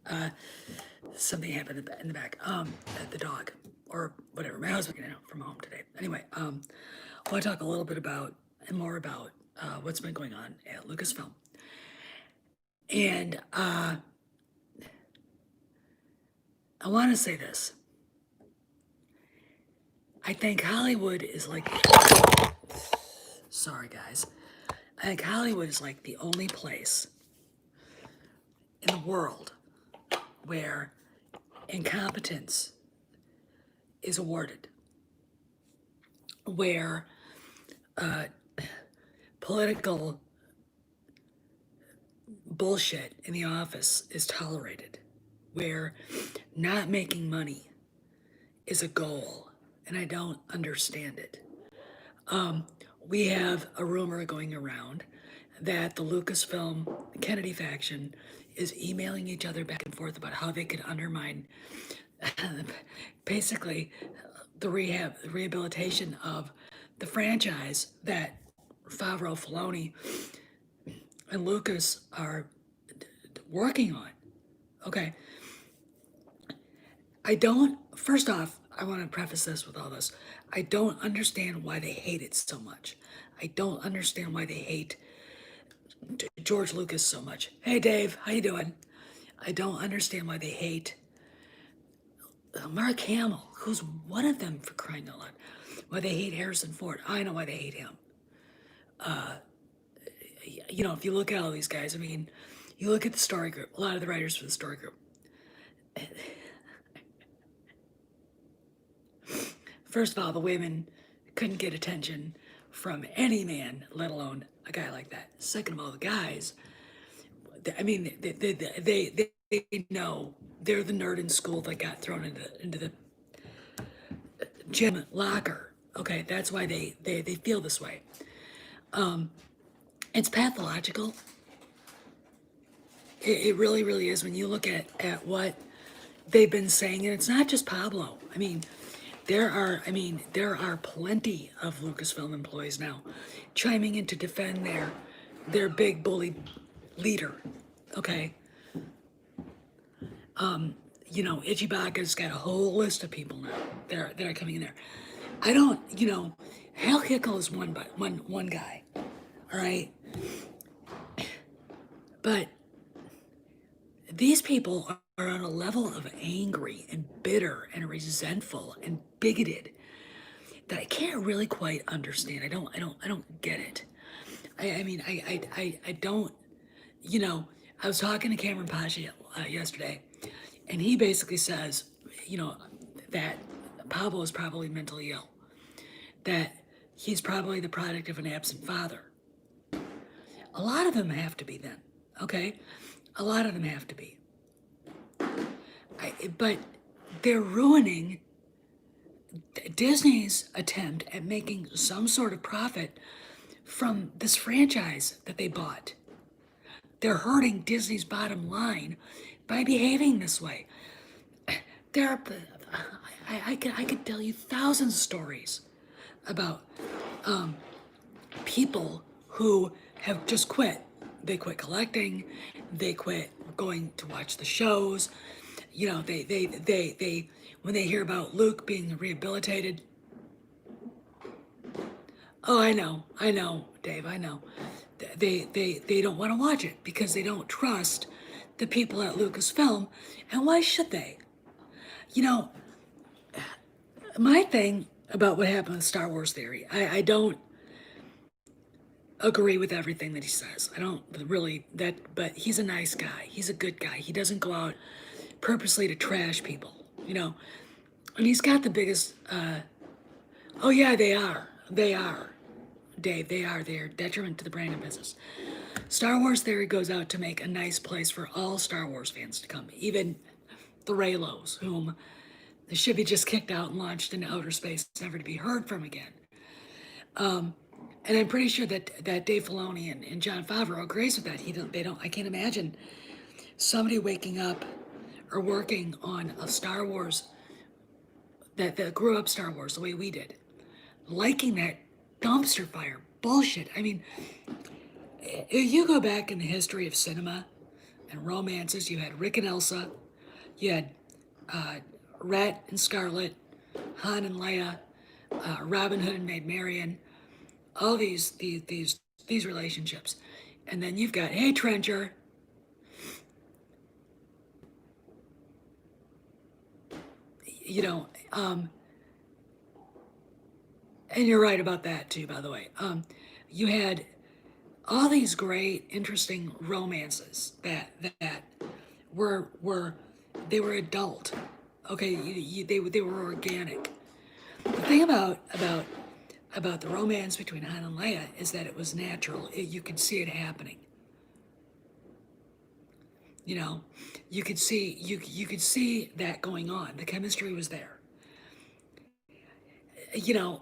Uh, something happened in the back. At the dog or whatever. My husband getting out from home today. Anyway, I want to talk a little bit about and more about what's been going on at Lucasfilm. And I want to say this. I think Hollywood is like, sorry guys, I think Hollywood is like the only place in the world where incompetence is awarded, where political bullshit in the office is tolerated, where not making money is a goal, and I don't understand it. We have a rumor going around that the Lucasfilm Kennedy faction is emailing each other back and forth about how they could undermine basically the rehabilitation of the franchise that Favreau, Filoni, and Lucas are working on. Okay. First off, I want to preface this with all this. I don't understand why they hate it so much. I don't understand why they hate George Lucas so much. Hey Dave, how you doing? I don't understand why they hate Mark Hamill, who's one of them, for crying out loud. Why they hate Harrison Ford. I know why they hate him. If you look at all these guys, I mean, you look at the story group, a lot of the writers for the story group. First of all, the women couldn't get attention from any man, let alone a guy like that. Second of all, the guys, I mean, they know they're the nerd in school that got thrown into the gym locker. Okay, that's why they feel this way. It's pathological. It really, really is when you look at what they've been saying, and it's not just Pablo. I mean, there are plenty of Lucasfilm employees now chiming in to defend their big bully leader. Okay. Ichibaka's got a whole list of people now that are coming in there. I don't, Hal Kickle is one guy. All right. But these people are on a level of angry and bitter and resentful and bigoted that I can't really quite understand. I don't get it. I don't, I was talking to Cameron Pasha yesterday, and he basically says, that Pablo is probably mentally ill, that he's probably the product of an absent father. A lot of them have to be then, okay? A lot of them have to be. But they're ruining Disney's attempt at making some sort of profit from this franchise that they bought. They're hurting Disney's bottom line by behaving this way. I could tell you thousands of stories about people who have just quit. They quit collecting. They quit going to watch the shows. They when they hear about Luke being rehabilitated. Oh, I know, Dave, I know. They don't want to watch it because they don't trust the people at Lucasfilm, and why should they? My thing about what happened with Star Wars Theory, I don't agree with everything that he says. I don't really but he's a nice guy. He's a good guy. He doesn't go out purposely to trash people, and he's got the biggest. Oh yeah, they are, Dave. They are. They're detriment to the brand and business. Star Wars Theory goes out to make a nice place for all Star Wars fans to come, even the Raylos, whom should be just kicked out and launched into outer space, never to be heard from again. And I'm pretty sure that Dave Filoni and Jon Favreau agrees with that. I can't imagine somebody waking up or working on a Star Wars that grew up Star Wars the way we did, liking that dumpster fire bullshit. I mean, if you go back in the history of cinema, and romances. You had Rick and Elsa. You had Rhett and Scarlet, Han and Leia, Robin Hood and Maid Marian. All these relationships, and then you've got, hey Trencher, you know, and you're right about that too, by the way. You had all these great, interesting romances that were they were adult. Okay, they were organic. The thing about the romance between Han and Leia is that it was natural. You could see it happening. You know, you could see that going on. The chemistry was there. You know,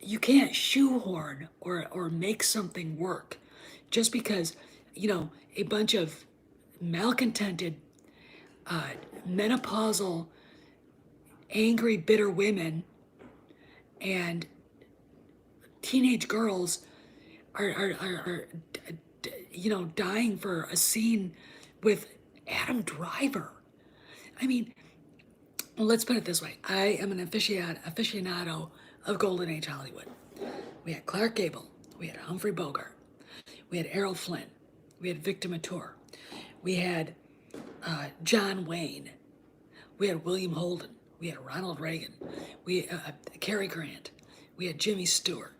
you can't shoehorn or make something work just because, you know, a bunch of malcontented, menopausal, angry, bitter women and teenage girls are you know, dying for a scene with Adam Driver. I mean, well, let's put it this way. I am an aficionado of Golden Age Hollywood. We had Clark Gable. We had Humphrey Bogart. We had Errol Flynn. We had Victor Mature. We had John Wayne. We had William Holden. We had Ronald Reagan. We Cary Grant. We had Jimmy Stewart.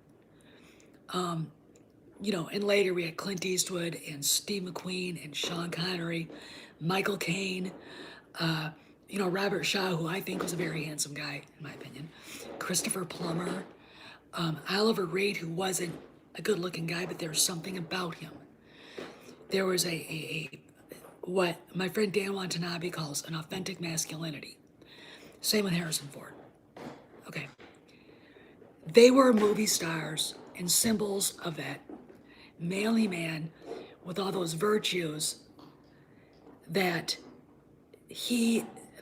You know, and later we had Clint Eastwood and Steve McQueen and Sean Connery, Michael Caine, you know, Robert Shaw, who I think was a very handsome guy, in my opinion, Christopher Plummer, Oliver Reed, who wasn't a good-looking guy, but there was something about him. There was what my friend Dan Watanabe calls an authentic masculinity. Same with Harrison Ford. Okay. They were movie stars and symbols of that manly man with all those virtues that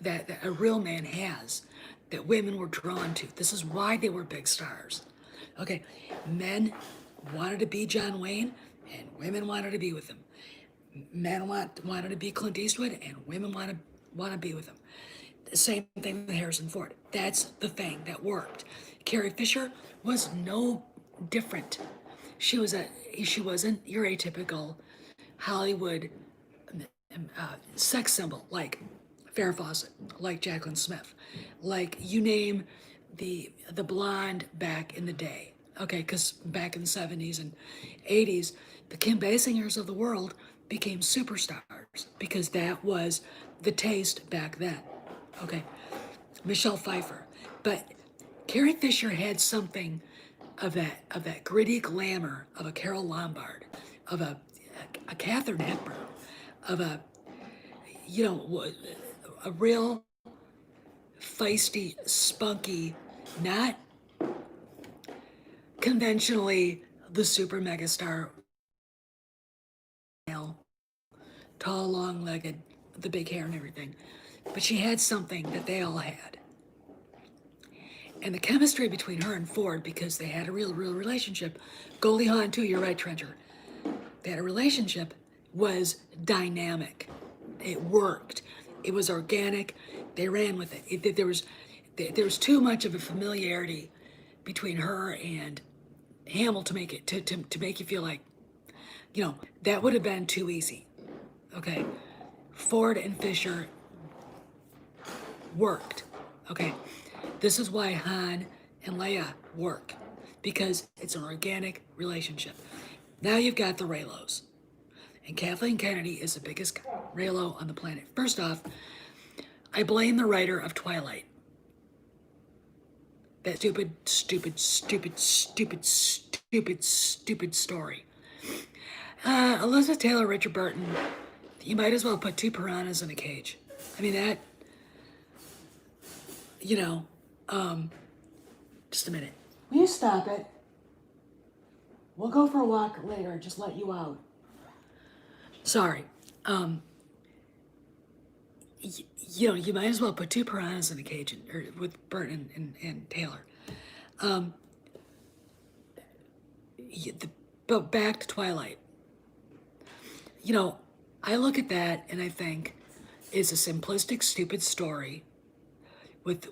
that a real man has, that women were drawn to. This is why they were big stars. Okay, men wanted to be John Wayne and women wanted to be with him. Men wanted to be Clint Eastwood and women want to be with him. The same thing with Harrison Ford. That's the thing that worked. Carrie Fisher was no different. She wasn't your atypical Hollywood sex symbol like Farrah Fawcett, like Jacqueline Smith, like you name the blonde back in the day. Okay, because back in the 70s and 80s, the Kim Basingers of the world became superstars because that was the taste back then. Okay, Michelle Pfeiffer, but Carrie Fisher had something of that gritty glamour of a Carole Lombard, of a Katharine Hepburn, of a, you know, a real feisty, spunky, not conventionally the super megastar, tall, long-legged, the big hair and everything, but she had something that they all had. And the chemistry between her and Ford, because they had a real relationship, Goldie Hawn too, you're right, Trencher, they had a relationship, was dynamic. It worked. It was organic. They ran with it. There was too much of a familiarity between her and Hamill to make it to make you feel like, you know, that would have been too easy. Okay, Ford and Fisher worked. Okay, this is why Han and Leia work, because it's an organic relationship. Now you've got the Reylos. And Kathleen Kennedy is the biggest Reylo on the planet. First off, I blame the writer of Twilight. That stupid story. Elizabeth Taylor, Richard Burton, you might as well put two piranhas in a cage. I mean, that, you know, just a minute. Will you stop it? We'll go for a walk later, just let you out. Sorry. You know, you might as well put two piranhas in a cage or with Burton and Taylor. But back to Twilight. You know, I look at that and I think it's a simplistic, stupid story with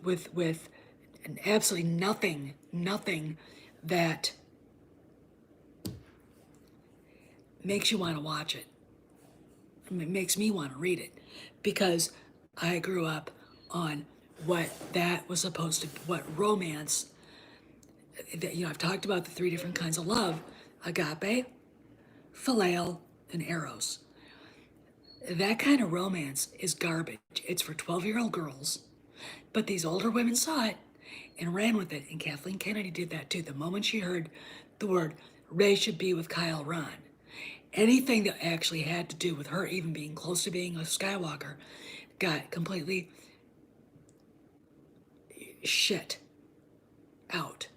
absolutely nothing that makes you want to watch it. It makes me want to read it because I grew up on what that was supposed to, what romance, that, I've talked about the three different kinds of love: agape, phileo, and eros. That kind of romance is garbage. It's for 12-year-old girls. But these older women saw it and ran with it. And Kathleen Kennedy did that too. The moment she heard the word Ray should be with Kyle Ron, anything that actually had to do with her even being close to being a Skywalker got completely shit out.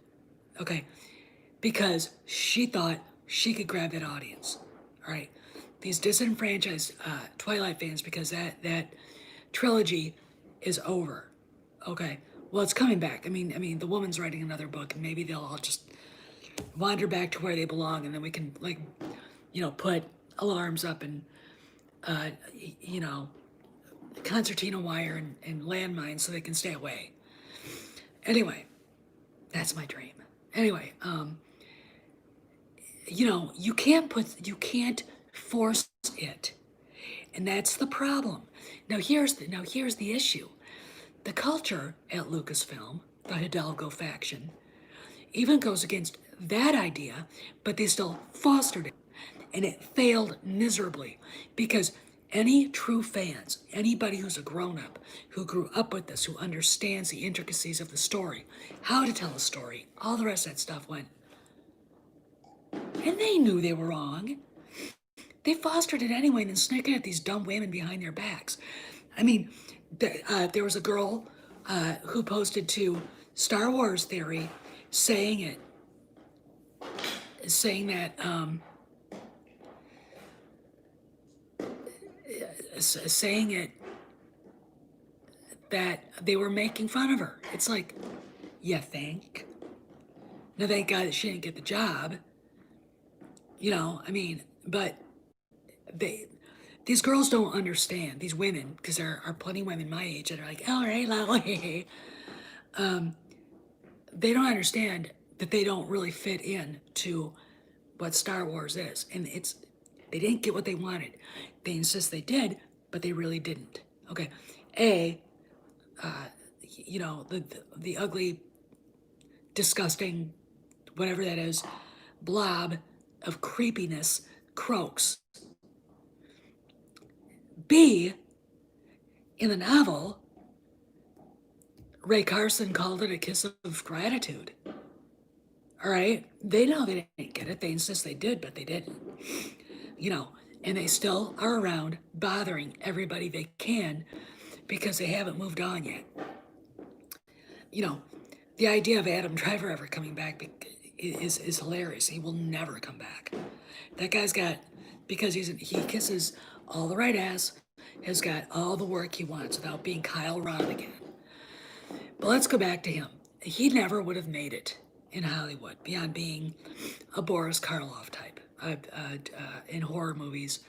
Okay? Because she thought she could grab that audience. All right? These disenfranchised Twilight fans, because that trilogy is over. Okay? Well, it's coming back. I mean, the woman's writing another book, and maybe they'll all just wander back to where they belong, and then we can, like, put alarms up and, concertina wire and landmines so they can stay away. Anyway, that's my dream. Anyway, you can't force it, and that's the problem. Now here's the issue. The culture at Lucasfilm, the Hidalgo faction, even goes against that idea, but they still fostered it. And it failed miserably because any true fans, anybody who's a grown-up, who grew up with this, who understands the intricacies of the story, how to tell a story, all the rest of that stuff went. And they knew they were wrong. They fostered it anyway and then snickered at these dumb women behind their backs. I mean, there was a girl who posted to Star Wars Theory saying that they were making fun of her. It's like, you think? Now, thank God that she didn't get the job. But these girls don't understand, these women, because there are plenty of women my age that are like, all right, Lolly. They don't understand that they don't really fit in to what Star Wars is. And they didn't get what they wanted. They insist they did, but they really didn't. Okay. The ugly, disgusting, whatever that is, blob of creepiness croaks. B, in the novel, Ray Carson called it a kiss of gratitude. All right? They know they didn't get it. They insist they did, but they didn't. And they still are around bothering everybody they can because they haven't moved on yet. The idea of Adam Driver ever coming back is hilarious. He will never come back. That guy's got, because he kisses all the right ass, has got all the work he wants without being Kyle Ron again. But let's go back to him. He never would have made it in Hollywood beyond being a Boris Karloff type in horror movies,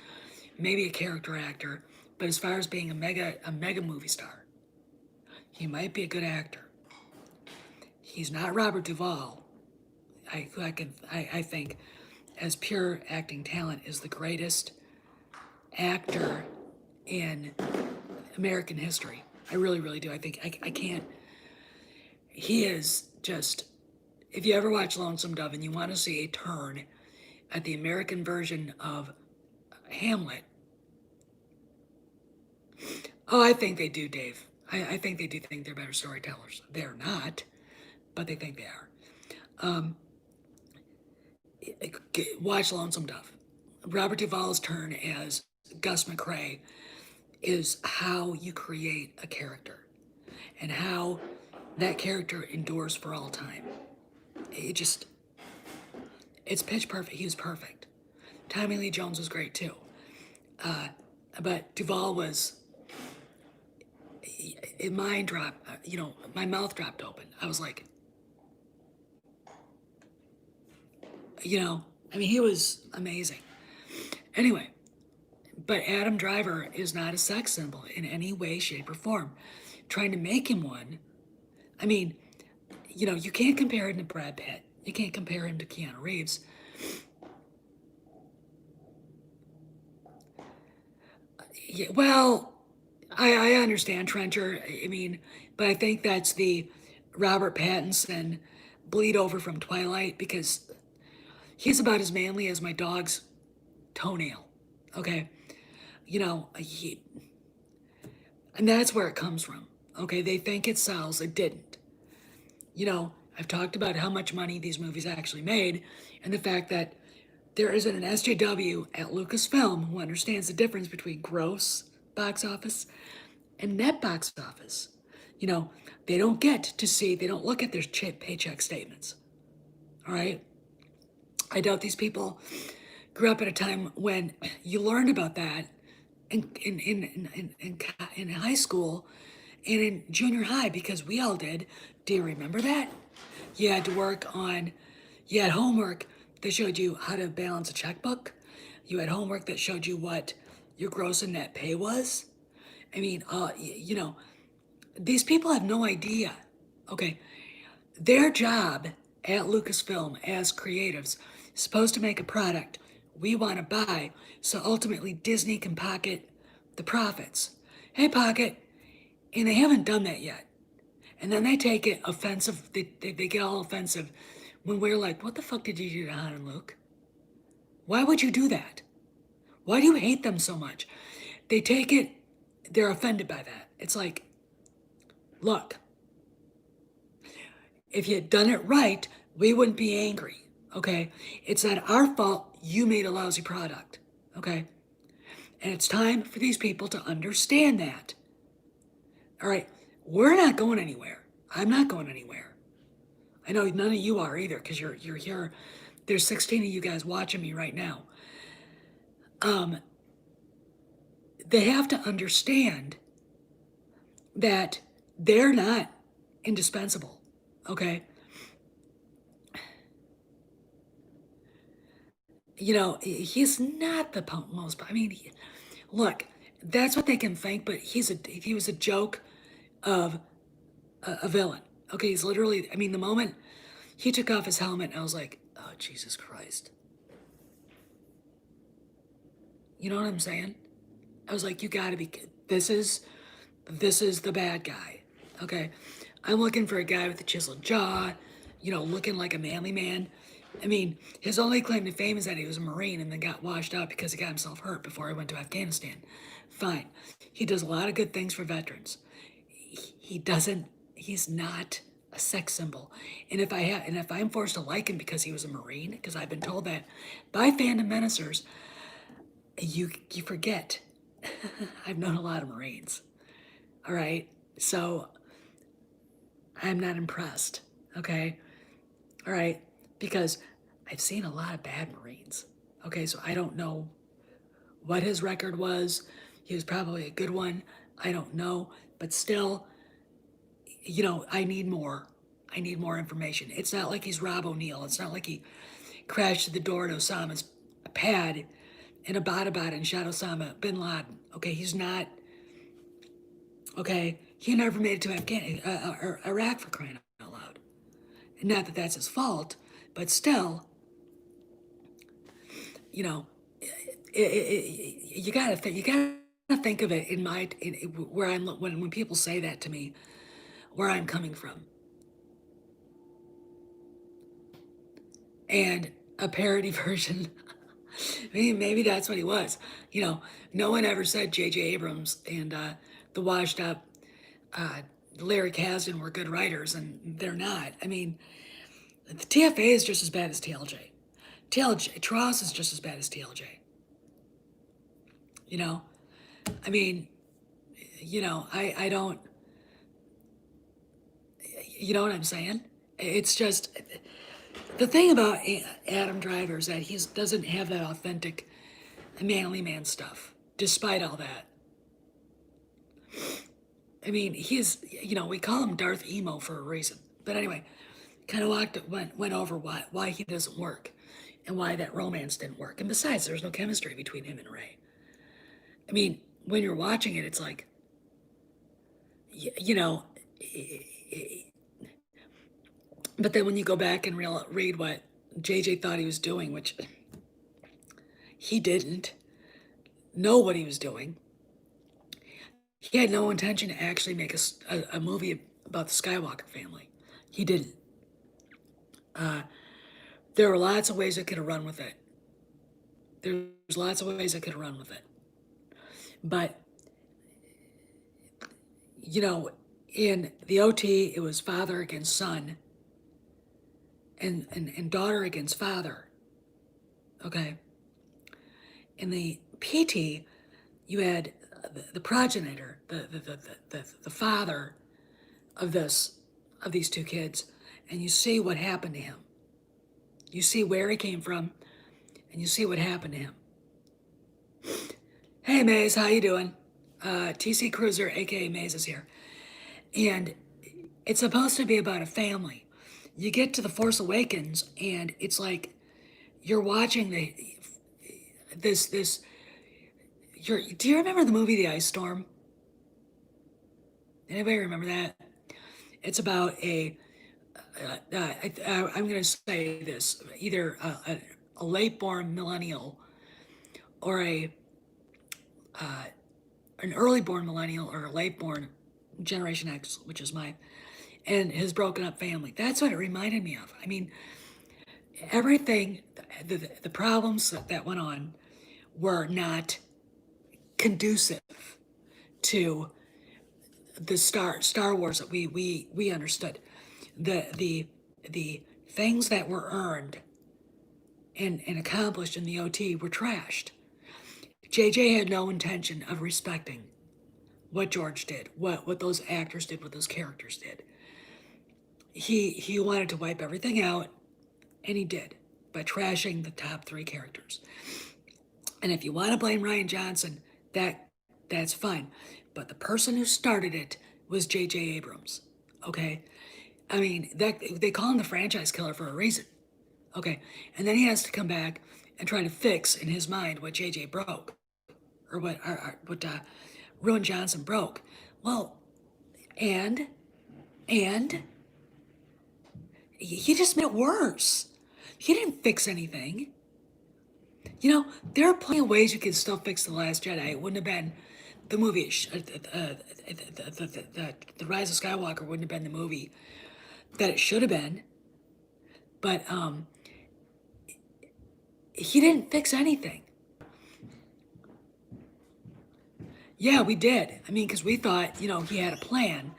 maybe a character actor. But as far as being a mega movie star, he might be a good actor. He's not Robert Duvall. I think, as pure acting talent, is the greatest actor in American history. I really, really do. I think I can't. He is just. If you ever watch Lonesome Dove and you want to see a turn at the American version of Hamlet, I think they do, Dave. I think they do think they're better storytellers. They're not, but they think they are. Watch Lonesome Dove. Robert Duvall's turn as Gus McCrae is how you create a character and how that character endures for all time. It's pitch perfect. He was perfect. Tommy Lee Jones was great too. But Duvall was, my mouth dropped open. I was like, he was amazing. Anyway, But Adam Driver is not a sex symbol in any way, shape, or form. Trying to make him one, I mean, you can't compare him to Brad Pitt. You can't compare him to Keanu Reeves. Yeah, well, I understand Trencher. I mean, but I think that's the Robert Pattinson bleed over from Twilight because he's about as manly as my dog's toenail. Okay, and that's where it comes from. Okay, they think it sells. It didn't. I've talked about how much money these movies actually made, and the fact that there isn't an SJW at Lucasfilm who understands the difference between gross box office and net box office. You know, they don't get to see, they don't look at their paycheck statements. All right? I doubt these people grew up at a time when you learned about that in high school and in junior high because we all did. Do you remember that? You had to work on, you had homework that showed you how to balance a checkbook. You had homework that showed you what your gross and net pay was. I mean, these people have no idea. Okay, their job at Lucasfilm as creatives is supposed to make a product we want to buy so ultimately Disney can pocket the profits. Hey, pocket. And they haven't done that yet. And then they take it offensive. They get all offensive when we're like, what the fuck did you do to Han and Luke? Why would you do that? Why do you hate them so much? They take it, they're offended by that. It's like, look, if you had done it right, we wouldn't be angry, okay? It's not our fault you made a lousy product, okay? And it's time for these people to understand that. All right, we're not going anywhere. I'm not going anywhere. I know none of you are either because you're here. There's 16 of you guys watching me right now. They have to understand that they're not indispensable, okay? He's not the most. I mean, look, that's what they can think, but he was a joke of a villain. Okay, he's literally. I mean, the moment he took off his helmet, I was like, oh Jesus Christ. You know what I'm saying? I was like, you gotta be. This is the bad guy. Okay, I'm looking for a guy with a chiseled jaw, looking like a manly man. I mean, his only claim to fame is that he was a Marine and then got washed out because he got himself hurt before he went to Afghanistan. Fine. He does a lot of good things for veterans. He doesn't, he's not a sex symbol. And if I'm forced to like him because he was a Marine, because I've been told that by fandom menacers, you forget. I've known a lot of Marines. All right. So I'm not impressed. Okay. All right. Because I've seen a lot of bad Marines. Okay. So I don't know what his record was. He was probably a good one. I don't know. But still, I need more. I need more information. It's not like he's Rob O'Neill. It's not like he crashed the door to Osama's pad in Abbottabad and shot Osama bin Laden. Okay, he's not. Okay, he never made it to Iraq for crying out loud. And not that that's his fault, but still, you gotta think of it where I'm when people say that to me, where I'm coming from. And a parody version. Maybe that's what he was. No one ever said J.J. Abrams and the washed up Larry Kasdan were good writers, and they're not. I mean, the TFA is just as bad as TLJ. Tross is just as bad as TLJ. I mean, I don't, you know what I'm saying? It's just, the thing about Adam Driver is that he doesn't have that authentic manly man stuff, despite all that. I mean, we call him Darth Emo for a reason. But anyway, kind of went over why he doesn't work and why that romance didn't work. And besides, there's no chemistry between him and Ray. I mean, when you're watching it, it's like, you know, but then when you go back and read what JJ thought he was doing, which he didn't know what he was doing, he had no intention to actually make a movie about the Skywalker family. He didn't. There were lots of ways it could have run with it. There's lots of ways it could have run with it. But, you know, in the OT, it was father against son and daughter against father. Okay. In the PT, you had the progenitor, the father of these two kids, and you see what happened to him. You see where he came from, and you see what happened to him. Hey Maze, how you doing? TC Cruiser, aka Maze, is here. And it's supposed to be about a family. You get to The Force Awakens, and it's like you're watching this. Do you remember the movie The Ice Storm? Anybody remember that? It's about I'm going to say this, either a late-born millennial or an early-born millennial or a late-born Generation X, which is mine, and his broken-up family. That's what it reminded me of. I mean, everything, the problems that went on were not conducive to the Star Wars that we understood. The things that were earned and accomplished in the OT were trashed. JJ had no intention of respecting what George did, what those actors did, what those characters did. He wanted to wipe everything out, and he did by trashing the top three characters. And if you want to blame Rian Johnson, that's fine. But the person who started it was J.J. Abrams. Okay, I mean they call him the franchise killer for a reason. Okay, and then he has to come back and try to fix in his mind what J.J. broke, or what Rian Johnson broke. Well, and he just made it worse. He didn't fix anything. You know, there are plenty of ways you could still fix The Last Jedi. It wouldn't have been the movie, the Rise of Skywalker wouldn't have been the movie that it should have been. But he didn't fix anything. Yeah, we did. I mean, because we thought, you know, he had a plan.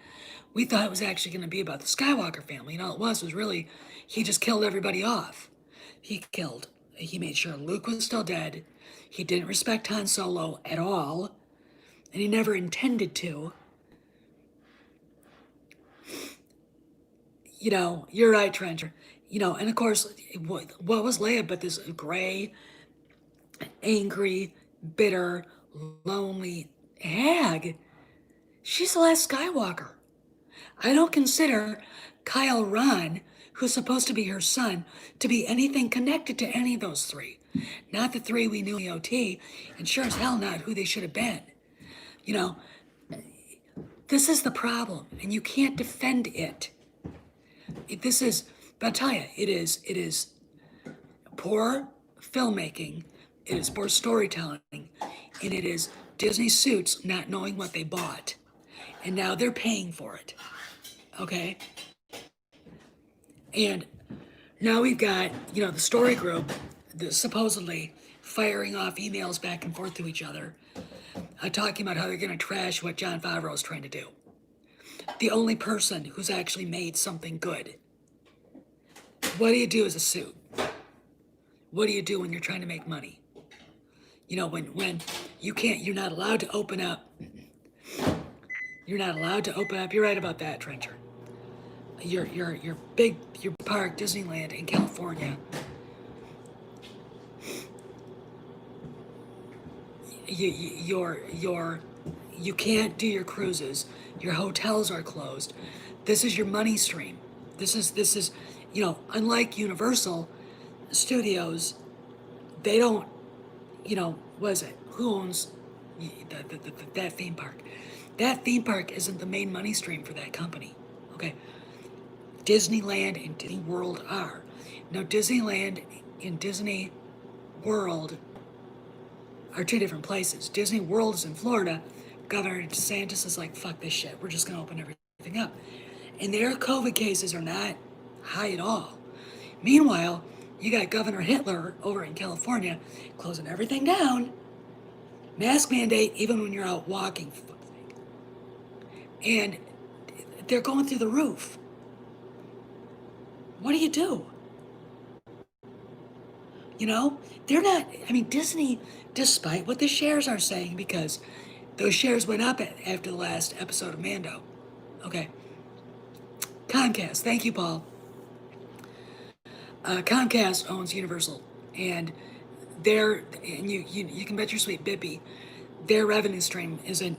We thought it was actually going to be about the Skywalker family. And all it was really, he just killed everybody off. He made sure Luke was still dead. He didn't respect Han Solo at all. And he never intended to. You know, you're right, Trencher. You know, and of course, what was Leia but this gray, angry, bitter, lonely hag? She's the last Skywalker. I don't consider Kyle Ron, who's supposed to be her son, to be anything connected to any of those three. Not the three we knew in the OT, and sure as hell not who they should have been. You know, this is the problem, and you can't defend it. But I'll tell you, it is poor filmmaking, it is poor storytelling, and it is Disney suits not knowing what they bought. And now they're paying for it. Okay? And now we've got, you know, the story group supposedly firing off emails back and forth to each other, talking about how they're going to trash what Jon Favreau is trying to do. The only person who's actually made something good. What do you do as a suit? What do you do when you're trying to make money? You know, when you're not allowed to open up. You're not allowed to open up. You're right about that, Trencher. Your park, Disneyland in California. You can't do your cruises. Your hotels are closed. This is your money stream. This is, you know, unlike Universal Studios, they don't, you know, who owns That theme park. That theme park isn't the main money stream for that company. Okay, Disneyland and Disney World are. Now, Disneyland and Disney World are two different places. Disney World is in Florida. Governor DeSantis is like, fuck this shit. We're just going to open everything up. And their COVID cases are not high at all. Meanwhile, you got Governor Hitler over in California closing everything down. Mask mandate even when you're out walking. And they're going through the roof. What do you do? You know, they're not, I mean, Disney, despite what the shares are saying, because those shares went up after the last episode of Mando. Okay. Comcast, thank you, Paul. Comcast owns Universal, and you can bet your sweet Bippy, their revenue stream isn't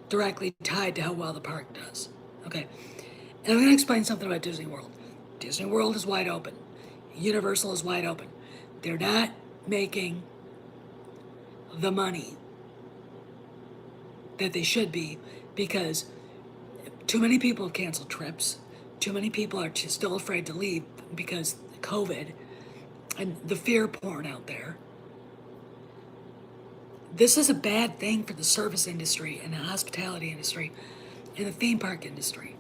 directly tied to how well the park does. Okay. And I'm going to explain something about Disney World. Disney World is wide open. Universal is wide open. They're not making the money that they should be because too many people have canceled trips. Too many people are still afraid to leave because COVID and the fear porn out there. This is a bad thing for the service industry and the hospitality industry and the theme park industry.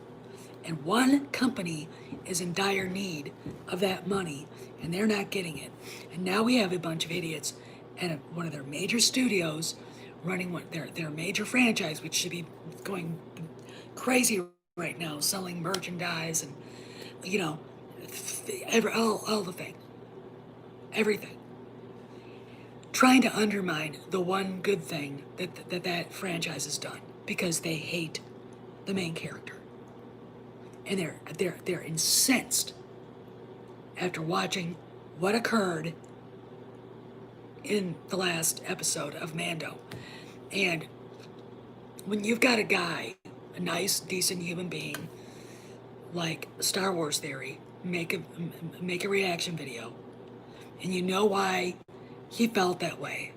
And one company is in dire need of that money, and they're not getting it. And now we have a bunch of idiots at one of their major studios running their major franchise, which should be going crazy right now, selling merchandise and, you know, all the thing, everything. Trying to undermine the one good thing that franchise has done because they hate the main character. And they're incensed after watching what occurred in the last episode of Mando. And when you've got a guy, a nice, decent human being, like Star Wars Theory, make a reaction video, and you know why he felt that way.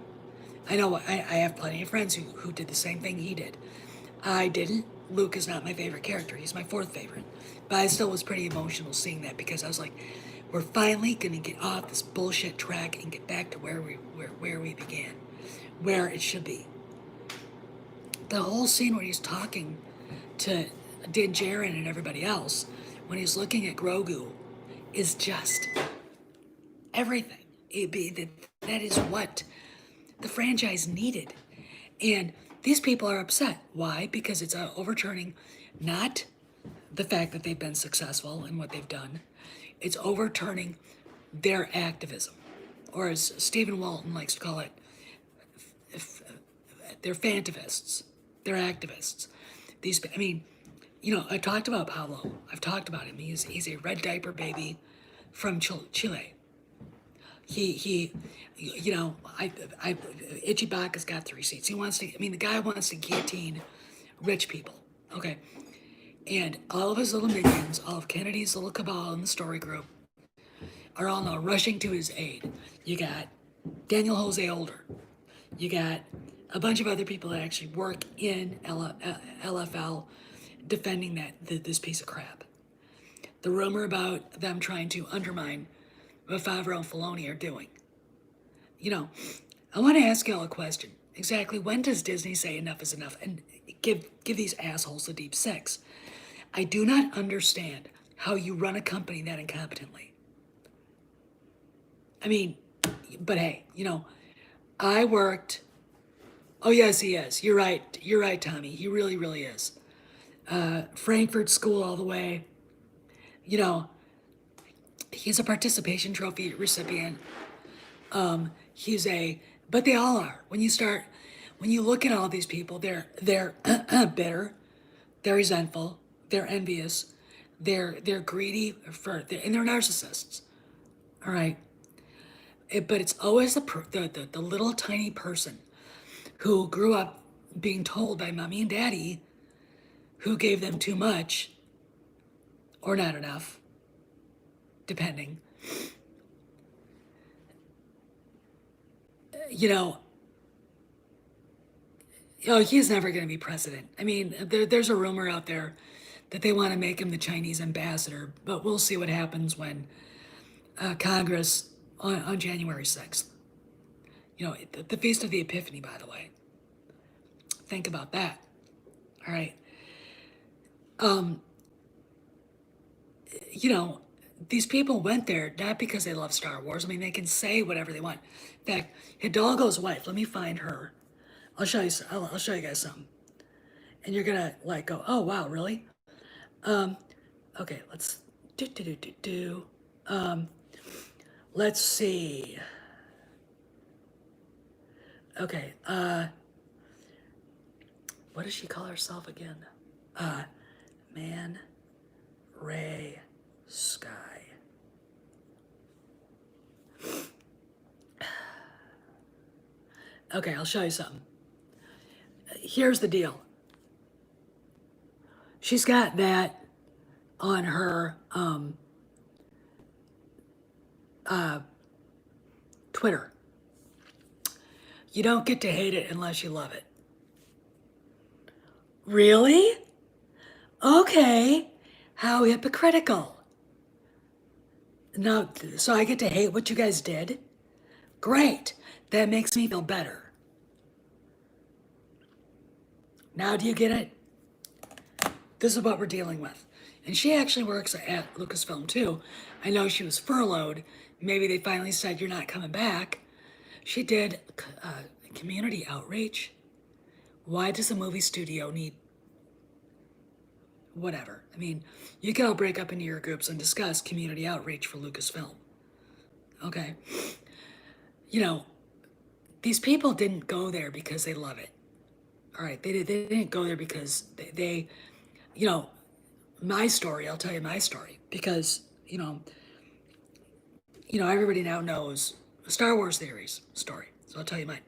I know I have plenty of friends who did the same thing he did. I didn't. Luke is not my favorite character. He's my fourth favorite. But I still was pretty emotional seeing that because I was like, we're finally going to get off this bullshit track and get back to where we began, where it should be. The whole scene where he's talking to Din Djarin and everybody else, when he's looking at Grogu, is just everything. That is what the franchise needed. And these people are upset. Why? Because it's overturning not the fact that they've been successful in what they've done. It's overturning their activism. Or as Stephen Walton likes to call it, they're fantivists. They're activists. I talked about Pablo. I've talked about him. He's a red diaper baby from Chile. Ichibaka's got 3 seats. The guy wants to guillotine rich people. Okay. And all of his little minions, all of Kennedy's little cabal in the story group, are all now rushing to his aid. You got Daniel Jose Older. You got a bunch of other people that actually work in LFL defending this piece of crap. The rumor about them trying to undermine what Favreau and Filoni are doing. I want to ask y'all a question. Exactly when does Disney say enough is enough and give these assholes the deep six? I do not understand how you run a company that incompetently. But hey, I worked. Oh yes, he is. You're right, Tommy. He really, really is. Frankfurt School all the way. He's a participation trophy recipient. But they all are. When you look at all these people, they're bitter, they're resentful, they're envious, they're greedy, and they're narcissists. All right. But it's always the little tiny person who grew up being told by mommy and daddy who gave them too much or not enough, depending. Oh, he's never going to be president. I mean, there's a rumor out there that they want to make him the Chinese ambassador, but we'll see what happens when Congress on January 6th. You know, the Feast of the Epiphany, by the way. Think about that. All right. Um, you know, these people went there not because they love Star Wars. I mean, they can say whatever they want. In fact, Hidalgo's wife, let me find her. I'll show you. I'll show you guys something, and you're gonna like go, "Oh wow, really?" Um, okay, let's do. Um, let's see. Okay, what does she call herself again? Uh, Man Ray Sky. Okay, I'll show you something. Here's the deal. She's got that on her Twitter. You don't get to hate it unless you love it. Really? Okay. How hypocritical. No, so I get to hate what you guys did? Great. That makes me feel better. Now do you get it? This is what we're dealing with. And she actually works at Lucasfilm too. I know she was furloughed. Maybe they finally said, you're not coming back. She did community outreach. Why does a movie studio need whatever? I mean, you can all break up into your groups and discuss community outreach for Lucasfilm. Okay? You know, these people didn't go there because they love it. All right? They didn't go there because they you know, my story, I'll tell you my story. Because, everybody now knows Star Wars Theories story. So I'll tell you mine.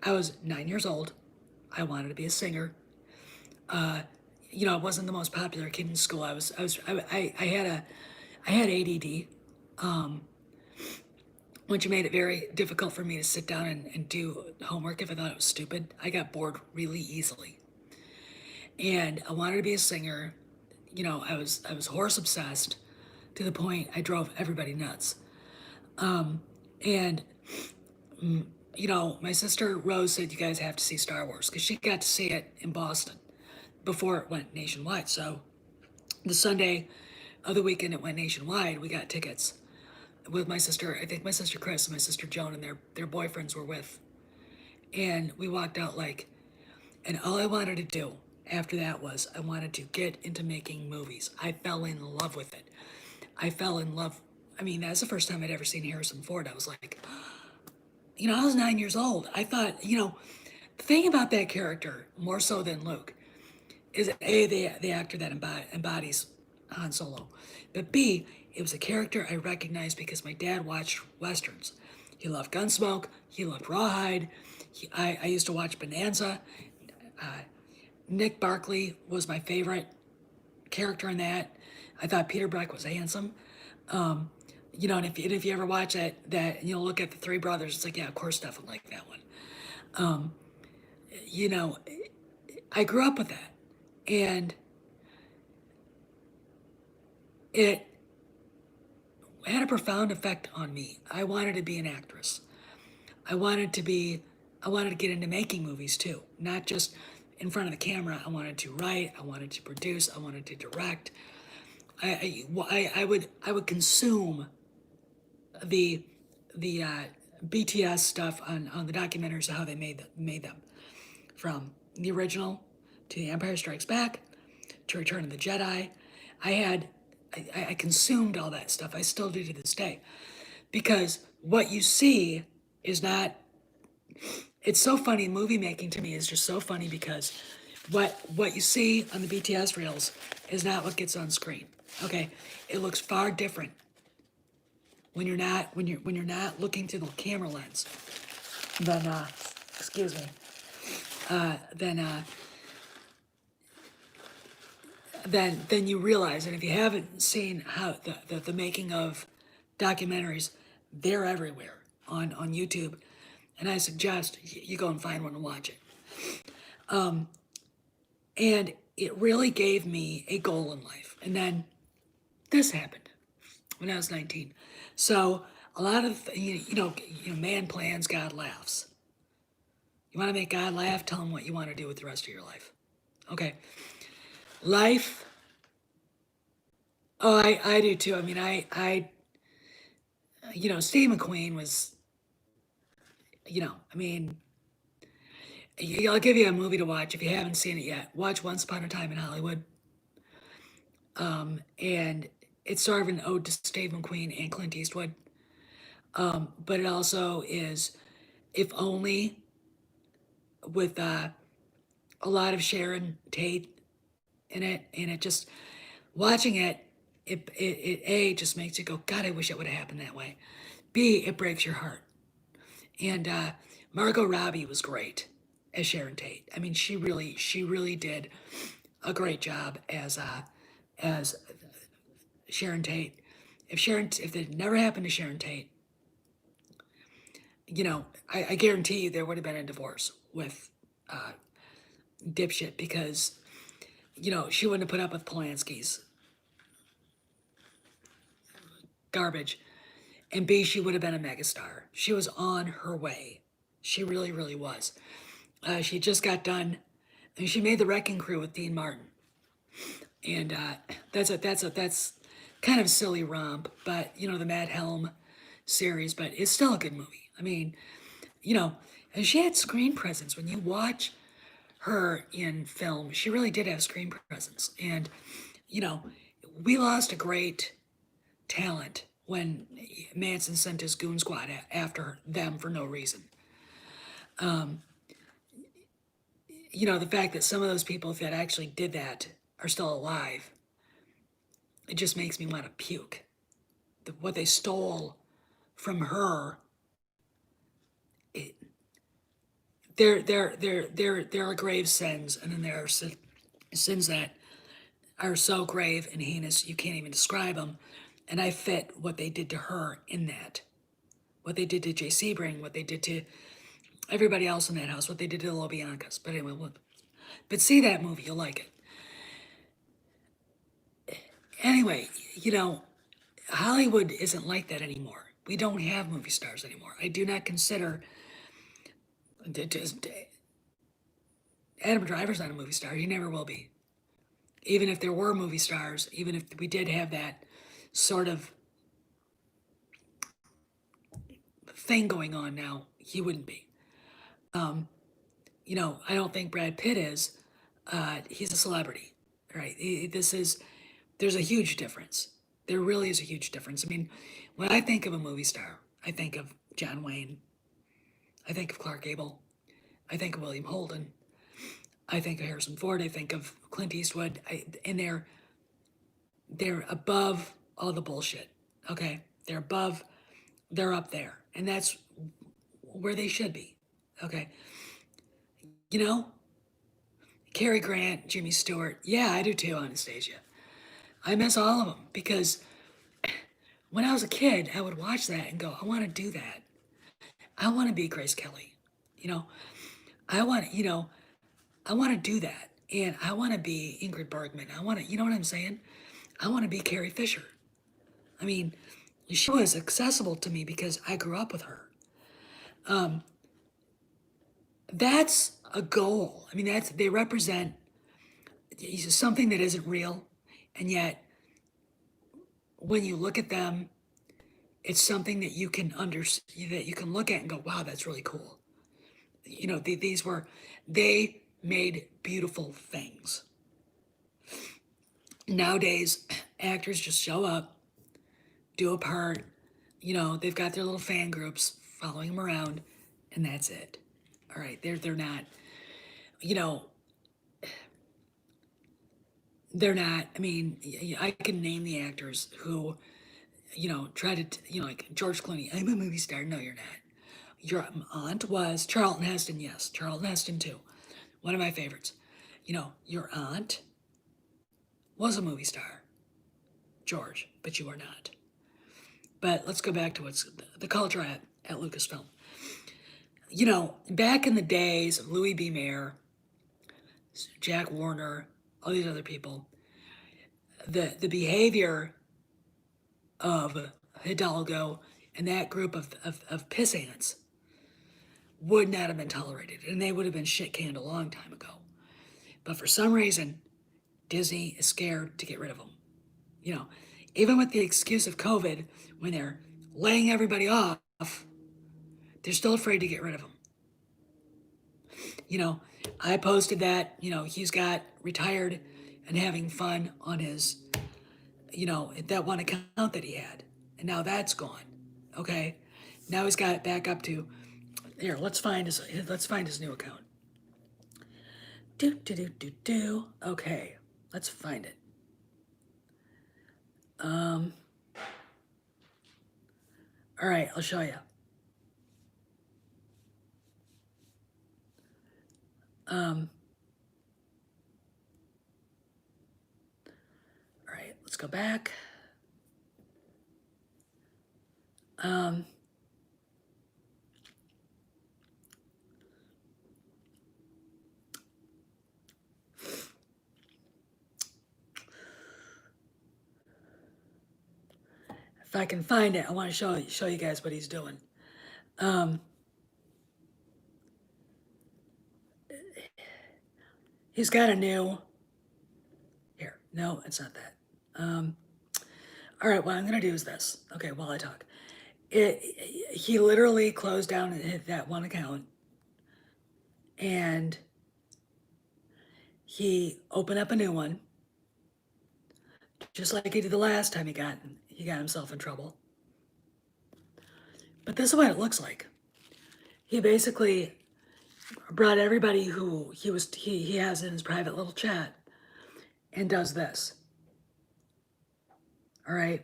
I was 9 years old. I wanted to be a singer. I wasn't the most popular kid in school. I had ADD, which made it very difficult for me to sit down and do homework if I thought it was stupid. I got bored really easily. And I wanted to be a singer. I was horse obsessed to the point I drove everybody nuts. And my sister Rose said, you guys have to see Star Wars, because she got to see it in Boston before it went nationwide. So the Sunday of the weekend it went nationwide, we got tickets with my sister, I think my sister Chris and my sister Joan and their boyfriends were with. And we walked out and all I wanted to do after that was I wanted to get into making movies. I fell in love with it. I fell in love. I mean, that was the first time I'd ever seen Harrison Ford. I was like, I was 9 years old. I thought, the thing about that character, more so than Luke, is A, the actor that embodies Han Solo, but B, it was a character I recognized because my dad watched Westerns. He loved Gunsmoke. He loved Rawhide. I used to watch Bonanza. Nick Barkley was my favorite character in that. I thought Peter Breck was handsome. And if you ever watch that and you'll look at the three brothers, it's like, yeah, of course Steph would like that one. I grew up with that, and it had a profound effect on me. I wanted to be an actress. I wanted to get into making movies too, not just in front of the camera. I wanted to write, I wanted to produce, I wanted to direct. I would consume the BTS stuff on the documentaries of how they made them, from the original to The Empire Strikes Back to Return of the Jedi. I consumed all that stuff. I still do to this day, because what you see is not. It's so funny. Movie making to me is just so funny, because what you see on the BTS reels is not what gets on screen. Okay, it looks far different when you're not looking through the camera lens. Then excuse me. Then you realize, and if you haven't seen how the making of documentaries, they're everywhere on YouTube, and I suggest you go and find one and watch it. Um, and it really gave me a goal in life. And then this happened when I was 19. So a lot of, man plans, God laughs. You want to make God laugh? Tell him what you want to do with the rest of your life. Okay. Life. Oh, I do too. I mean, Steve McQueen was, I mean, I'll give you a movie to watch if you haven't seen it yet. Watch Once Upon a Time in Hollywood. And it's sort of an ode to Steve McQueen and Clint Eastwood. But it also is, if only, with a lot of Sharon Tate in it, and it just watching it, it A just makes you go, God, I wish it would have happened that way. B, it breaks your heart. And Margot Robbie was great as Sharon Tate. I mean, she really did a great job as Sharon Tate. If it never happened to Sharon Tate, I guarantee you there would have been a divorce with dipshit, because she wouldn't have put up with Polanski's garbage, and B, she would have been a megastar. She was on her way. She really, really was. She just got done, and she made The Wrecking Crew with Dean Martin, and that's kind of a silly romp, but the Matt Helm series, but it's still a good movie. I mean, and she had screen presence. When you watch her in film, she really did have screen presence, and you know, we lost a great talent when Manson sent his goon squad after them for no reason. The fact that some of those people that actually did that are still alive, it just makes me want to puke. What they stole from her, it, there are grave sins, and then there are sins that are so grave and heinous you can't even describe them. And I fit what they did to her in that. What they did to Jay Sebring, what they did to everybody else in that house, what they did to the LaBiancas. But anyway, but see that movie, you'll like it. Anyway, Hollywood isn't like that anymore. We don't have movie stars anymore. I do not consider Adam Driver's not a movie star. He never will be. Even if there were movie stars, even if we did have that sort of thing going on now, he wouldn't be. I don't think Brad Pitt is. He's a celebrity, right? There's a huge difference. There really is a huge difference. I mean, when I think of a movie star, I think of John Wayne. I think of Clark Gable. I think of William Holden. I think of Harrison Ford. I think of Clint Eastwood. And they're above all the bullshit. Okay, they're up there, and that's where they should be. Okay, you know, Cary Grant, Jimmy Stewart. Yeah, I do too, Anastasia. I miss all of them because when I was a kid, I would watch that and go, I want to do that. I want to be Grace Kelly. You know, I want, I want to do that. And I want to be Ingrid Bergman. I want to, you know what I'm saying? I want to be Carrie Fisher. I mean, she was accessible to me because I grew up with her. That's a goal. I mean, they represent something that isn't real, and yet when you look at them, it's something that you can that you can look at and go, wow, that's really cool. They made beautiful things. Nowadays, actors just show up, do a part, they've got their little fan groups following them around, and that's it. All right, they're not, they're not. I mean, I can name the actors who, try to, like George Clooney. I'm a movie star. No, you're not. Your aunt was Charlton Heston. Yes, Charlton Heston too. One of my favorites. Your aunt was a movie star, George, but you are not. But let's go back to what's the culture at Lucasfilm. Back in the days of Louis B. Mayer Jack Warner, all these other people, the behavior of Hidalgo and that group of piss ants would not have been tolerated, and they would have been shit canned a long time ago. But for some reason, Disney is scared to get rid of them. You know, even with the excuse of COVID, when they're laying everybody off, they're still afraid to get rid of them. You know, I posted that, he's got retired and having fun on his, that one account that he had. And now that's gone. Okay. Now he's got it back up to here. Let's find his new account. Okay. Let's find it. All right, I'll show you. All right, let's go back. If I can find it, I want to show you guys what he's doing. He's got a new. Here, no, it's not that. All right, what I'm gonna do is this. Okay, while I talk, he literally closed down that one account, and he opened up a new one, just like he did the last time he got himself in trouble. But this is what it looks like. He basically brought everybody who he has in his private little chat and does this. All right.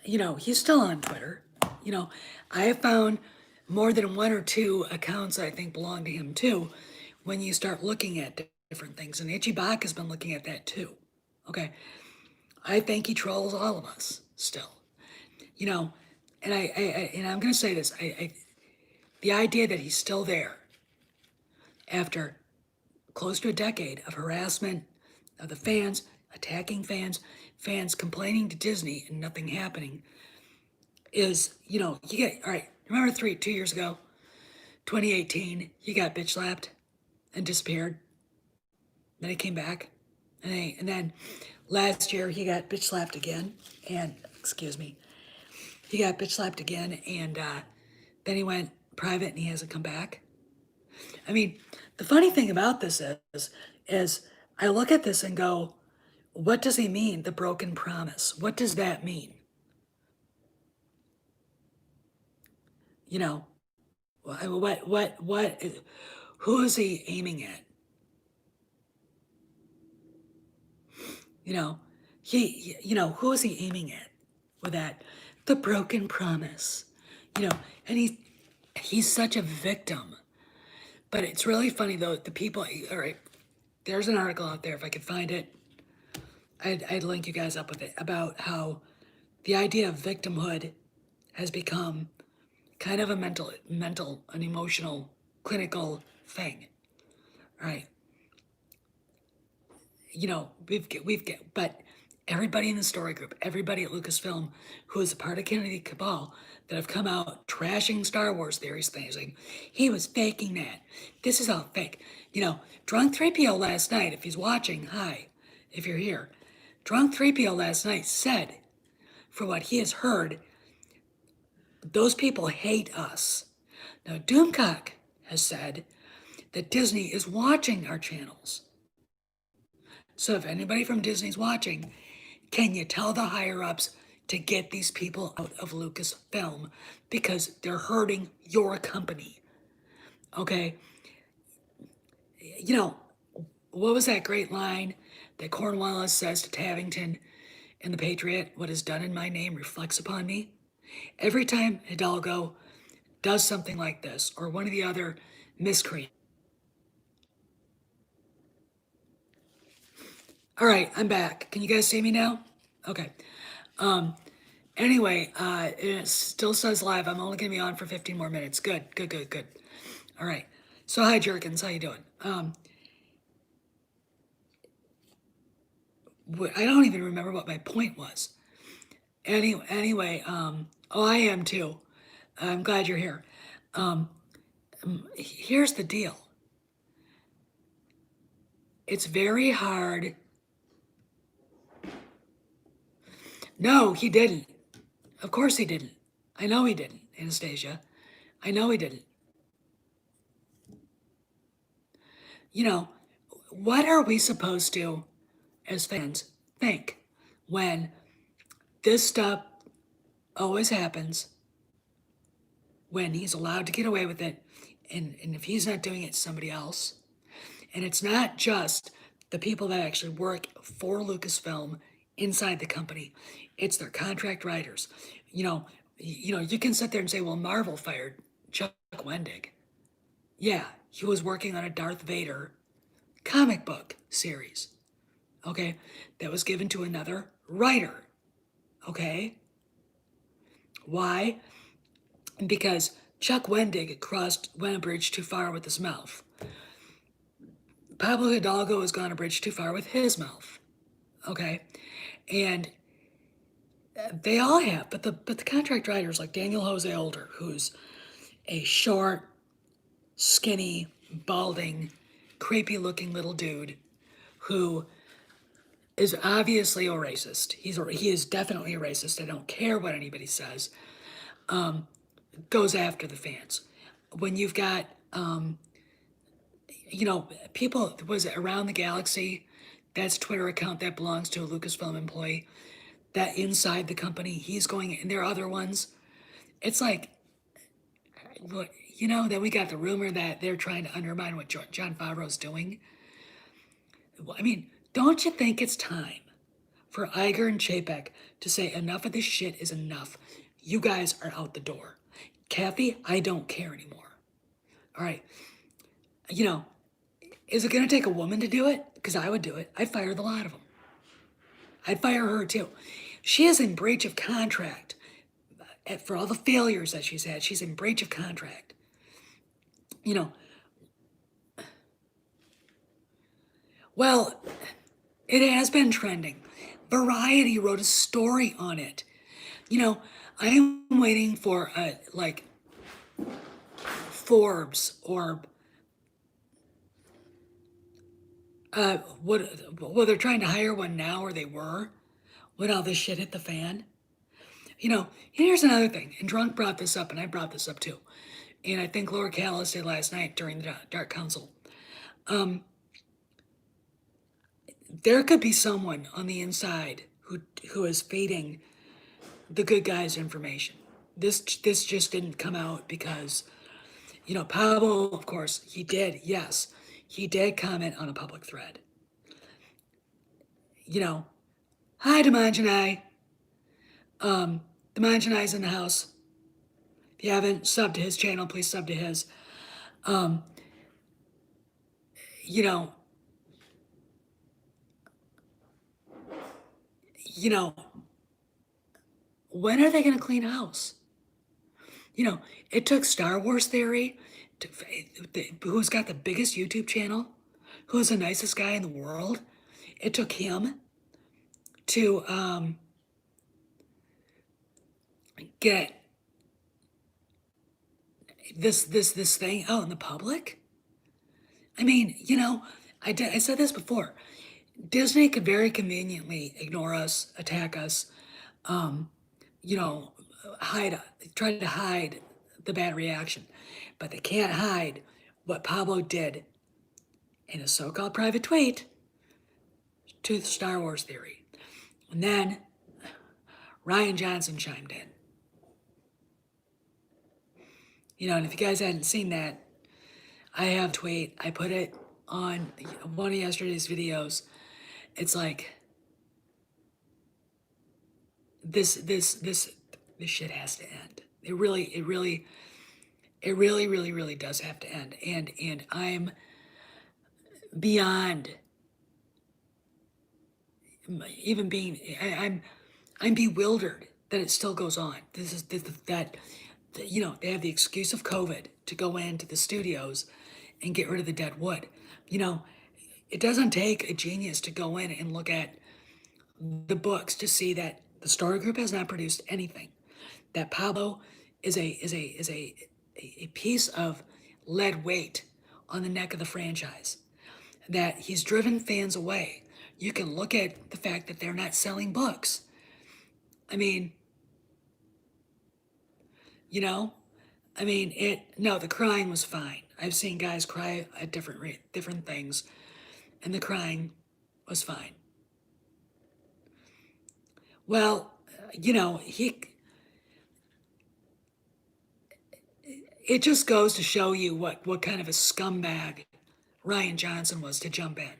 He's still on Twitter. I have found more than one or two accounts that I think belong to him too when you start looking at different things. And Ichibak has been looking at that too. Okay. I think he trolls all of us still. And I'm going to say this. The idea that he's still there after close to a decade of harassment of the fans, attacking fans complaining to Disney and nothing happening is, you get, all right, remember 2 years ago, 2018, he got bitch slapped and disappeared. Then he came back. And then last year he got bitch slapped again. And, he got bitch slapped again. And then he went private and he hasn't come back. I mean, the funny thing about this is I look at this and go, what does he mean, the broken promise? What does that mean? Who is he aiming at? Who is he aiming at with that? The broken promise. And he's such a victim. But it's really funny though, the people, all right, there's an article out there, if I could find it, I'd link you guys up with it, about how the idea of victimhood has become kind of a mental, an emotional, clinical thing. All right. But everybody in the story group, everybody at Lucasfilm who is a part of Kennedy Cabal that have come out trashing Star Wars theories, saying he was faking that. This is all fake. Drunk 3PO last night, if he's watching, hi, if you're here, Drunk 3PO last night said, for what he has heard, those people hate us. Now, Doomcock has said that Disney is watching our channels. So if anybody from Disney's watching, can you tell the higher-ups to get these people out of Lucasfilm because they're hurting your company? Okay? What was that great line that Cornwallis says to Tavington in The Patriot? What is done in my name reflects upon me. Every time Hidalgo does something like this, or one of the other miscreants. All right, I'm back. Can you guys see me now? Okay. Anyway, it still says live. I'm only gonna be on for 15 more minutes. Good. All right. So hi, Jerkins. How you doing? I don't even remember what my point was. Anyway, oh, I am too. I'm glad you're here. Um, Here's the deal. It's very hard. No, he didn't. Of course he didn't. I know he didn't, Anastasia. I know he didn't. You know, what are we supposed to, as fans, think when this stuff always happens, when he's allowed to get away with it, and if he's not doing it, somebody else? And it's not just the people that actually work for Lucasfilm inside the company. It's their contract writers. You can sit there and say, well, Marvel fired Chuck Wendig. Yeah, he was working on a Darth Vader comic book series. Okay, that was given to another writer. Okay, why? Because Chuck Wendig went a bridge too far with his mouth. Pablo Hidalgo has gone a bridge too far with his mouth. Okay, and they all have, but the contract writers like Daniel Jose Older, who's a short, skinny, balding, creepy-looking little dude who is obviously a racist. He is definitely a racist. I don't care what anybody says. Goes after the fans. When you've got people, was it Around the Galaxy? That's a Twitter account that belongs to a Lucasfilm employee. That inside the company, he's going, and there are other ones. It's like, then we got the rumor that they're trying to undermine what Jon Favreau's doing. I mean, don't you think it's time for Iger and Chapek to say enough of this shit is enough? You guys are out the door. Kathy, I don't care anymore. All right. Is it going to take a woman to do it? Because I would do it. I'd fire the lot of them. I'd fire her too. She is in breach of contract. For all the failures that she's had, she's in breach of contract. Well, it has been trending. Variety wrote a story on it. I am waiting for like Forbes or they're trying to hire one now, or they were, when all this shit hit the fan. Here's another thing, and Drunk brought this up, and I brought this up too, and I think Laura Callis did last night during the Dark Council. There could be someone on the inside who is feeding the good guys information. This just didn't come out because, Pablo, of course, he did comment on a public thread. Hi, Demanjanai. Demanjanai's in the house. If you haven't subbed to his channel, please sub to his. When are they going to clean house? It took Star Wars Theory, who's got the biggest YouTube channel, who's the nicest guy in the world. It took him to get this thing out in the public. I mean, I said this before. Disney could very conveniently ignore us, attack us, try to hide the bad reaction, but they can't hide what Pablo did in a so-called private tweet to the Star Wars Theory. And then Ryan Johnson chimed in. And if you guys hadn't seen that, I have a tweet. I put it on one of yesterday's videos. It's like, this shit has to end. It really does have to end. And I'm beyond even being, I'm bewildered that it still goes on. This is that they have the excuse of COVID to go into the studios and get rid of the dead wood. It doesn't take a genius to go in and look at the books to see that the story group has not produced anything. That Pablo is a piece of lead weight on the neck of the franchise. That he's driven fans away. You can look at the fact that they're not selling books. I mean, you know, no, the crying was fine. I've seen guys cry at different things, and the crying was fine. Well, it just goes to show you what kind of a scumbag Ryan Johnson was to jump in.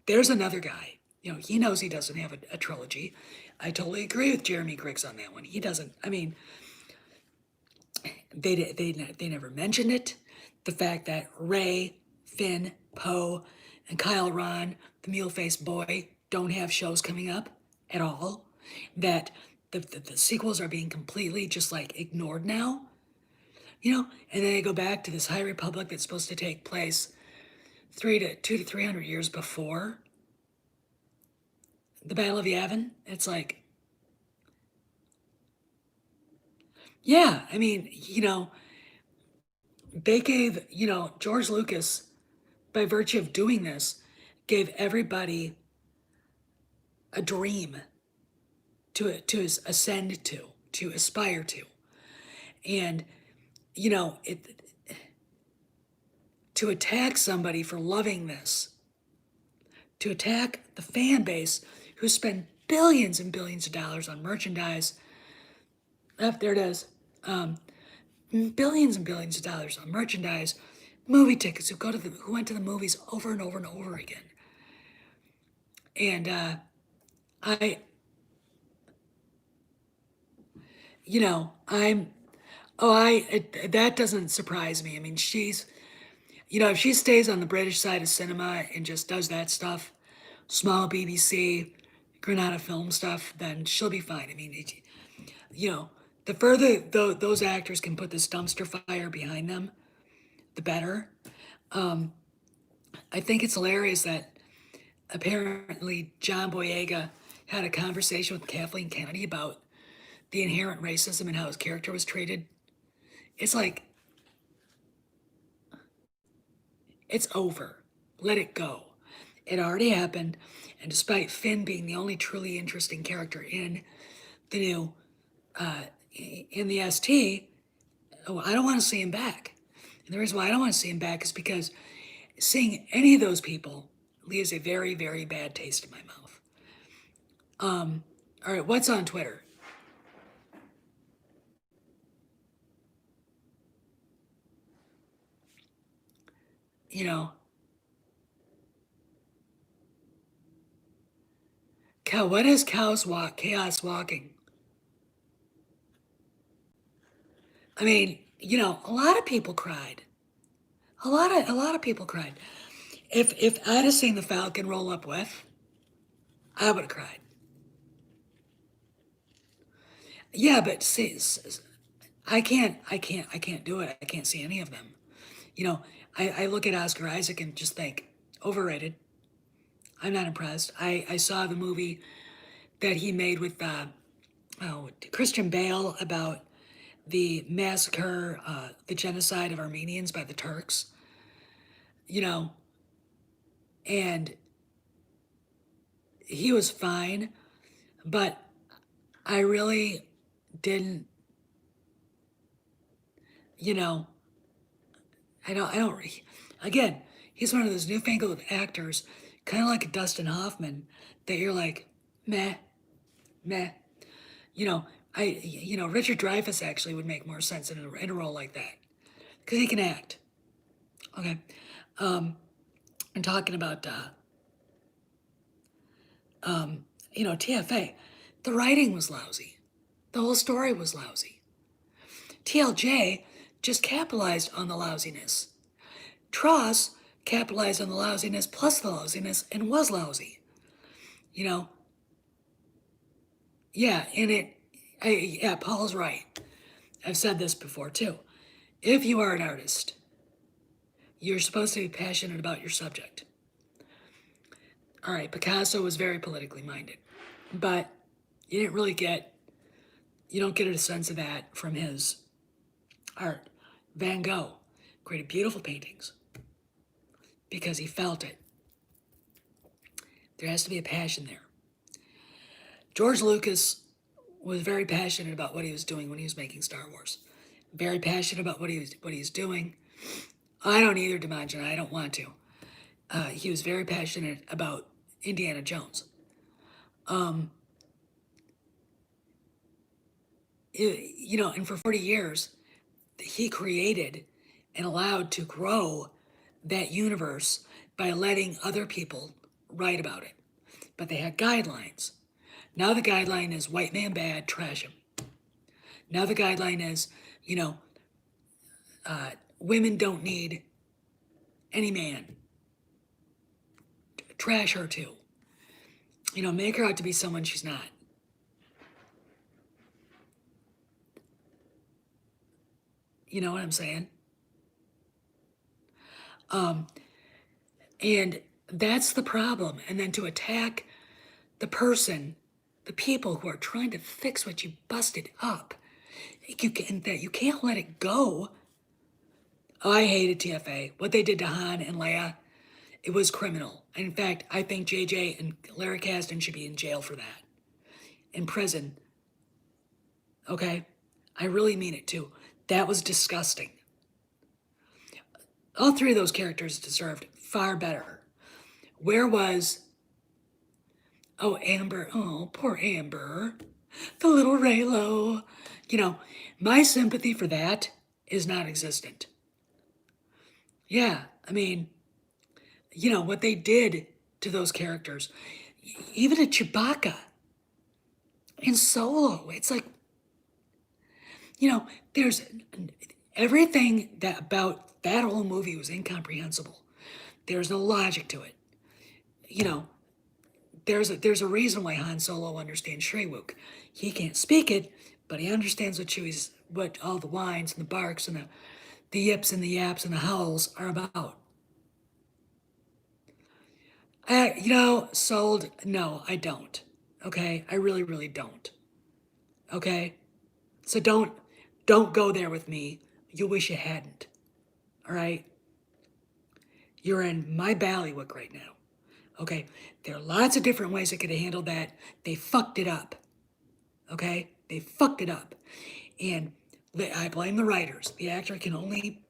There's another guy. He knows he doesn't have a trilogy. I totally agree with Jeremy Griggs on that one. He doesn't. I mean, they never mentioned it. The fact that Ray, Finn, Poe, and Kyle Ron, the mule-faced boy, don't have shows coming up at all. That the sequels are being completely just like ignored now. And then they go back to this High Republic that's supposed to take place 200 to 300 years before the Battle of Yavin. It's like, yeah, they gave, George Lucas, by virtue of doing this, gave everybody a dream to ascend to aspire to. And, to attack somebody for loving this, to attack the fan base who spend billions and billions of dollars on merchandise. There it is. Billions and billions of dollars on merchandise, movie tickets, who went to the movies over and over and over again. And that doesn't surprise me. I mean, she's, if she stays on the British side of cinema and just does that stuff, small BBC, Granada film stuff, then she'll be fine. I mean, the further those actors can put this dumpster fire behind them, the better. I think it's hilarious that apparently John Boyega had a conversation with Kathleen Kennedy about the inherent racism and how his character was treated. It's like, it's over. Let it go. It already happened, and despite Finn being the only truly interesting character in the new, in the ST, I don't want to see him back. And the reason why I don't want to see him back is because seeing any of those people leaves a very, very bad taste in my mouth. All right, what's on Twitter? What is chaos walking? I mean, a lot of people cried. A lot of people cried. If I'd have seen the Falcon roll up with, I would have cried. Yeah, but see, I can't do it. I can't see any of them. I look at Oscar Isaac and just think, overrated. I'm not impressed. I saw the movie that he made with Christian Bale about the massacre, the genocide of Armenians by the Turks. And he was fine, but I really didn't, again, he's one of those newfangled actors, kind of like a Dustin Hoffman, that you're like, meh. Richard Dreyfuss actually would make more sense in a role like that, because he can act. Okay. I'm talking about, TFA. The writing was lousy. The whole story was lousy. TLJ just capitalized on the lousiness. Tross capitalized on the lousiness plus the lousiness and was lousy. Yeah, and Paul's right. I've said this before too. If you are an artist, you're supposed to be passionate about your subject. All right, Picasso was very politically minded, but you didn't really get, you don't get a sense of that from his art. Van Gogh created beautiful paintings because he felt it. There has to be a passion there. George Lucas was very passionate about what he was doing when he was making Star Wars. Very passionate about what he was doing. I don't either, Dimajan. I don't want to. He was very passionate about Indiana Jones. And for 40 years, he created and allowed to grow that universe by letting other people write about it. But they had guidelines. Now the guideline is white man bad, trash him. Now the guideline is, you know, women don't need any man. Trash her too. Make her out to be someone she's not. You know what I'm saying? And that's the problem. And then to attack the person, the people who are trying to fix what you busted up, you can't let it go. Oh, I hated TFA. What they did to Han and Leia, it was criminal. And in fact, I think JJ and Larry Kasdan should be in jail for that. In prison. Okay? I really mean it too. That was disgusting. All three of those characters deserved far better. Where was... Oh, Amber. Oh, poor Amber. The little Raylo. My sympathy for that is non-existent. Yeah, I mean, what they did to those characters, even to Chewbacca in Solo, it's like, there's everything about that whole movie was incomprehensible. There's no logic to it. There's a reason why Han Solo understands Shriwook. He can't speak it, but he understands what all the whines and the barks and the yips and the yaps and the howls are about. Sold. No, I don't. Okay, I really, really don't. Okay, so don't go there with me. You wish you hadn't. All right, you're in my ballywick right now. Okay, there are lots of different ways they could have handled that. They fucked it up. Okay, they fucked it up, and I blame the writers. The actor can only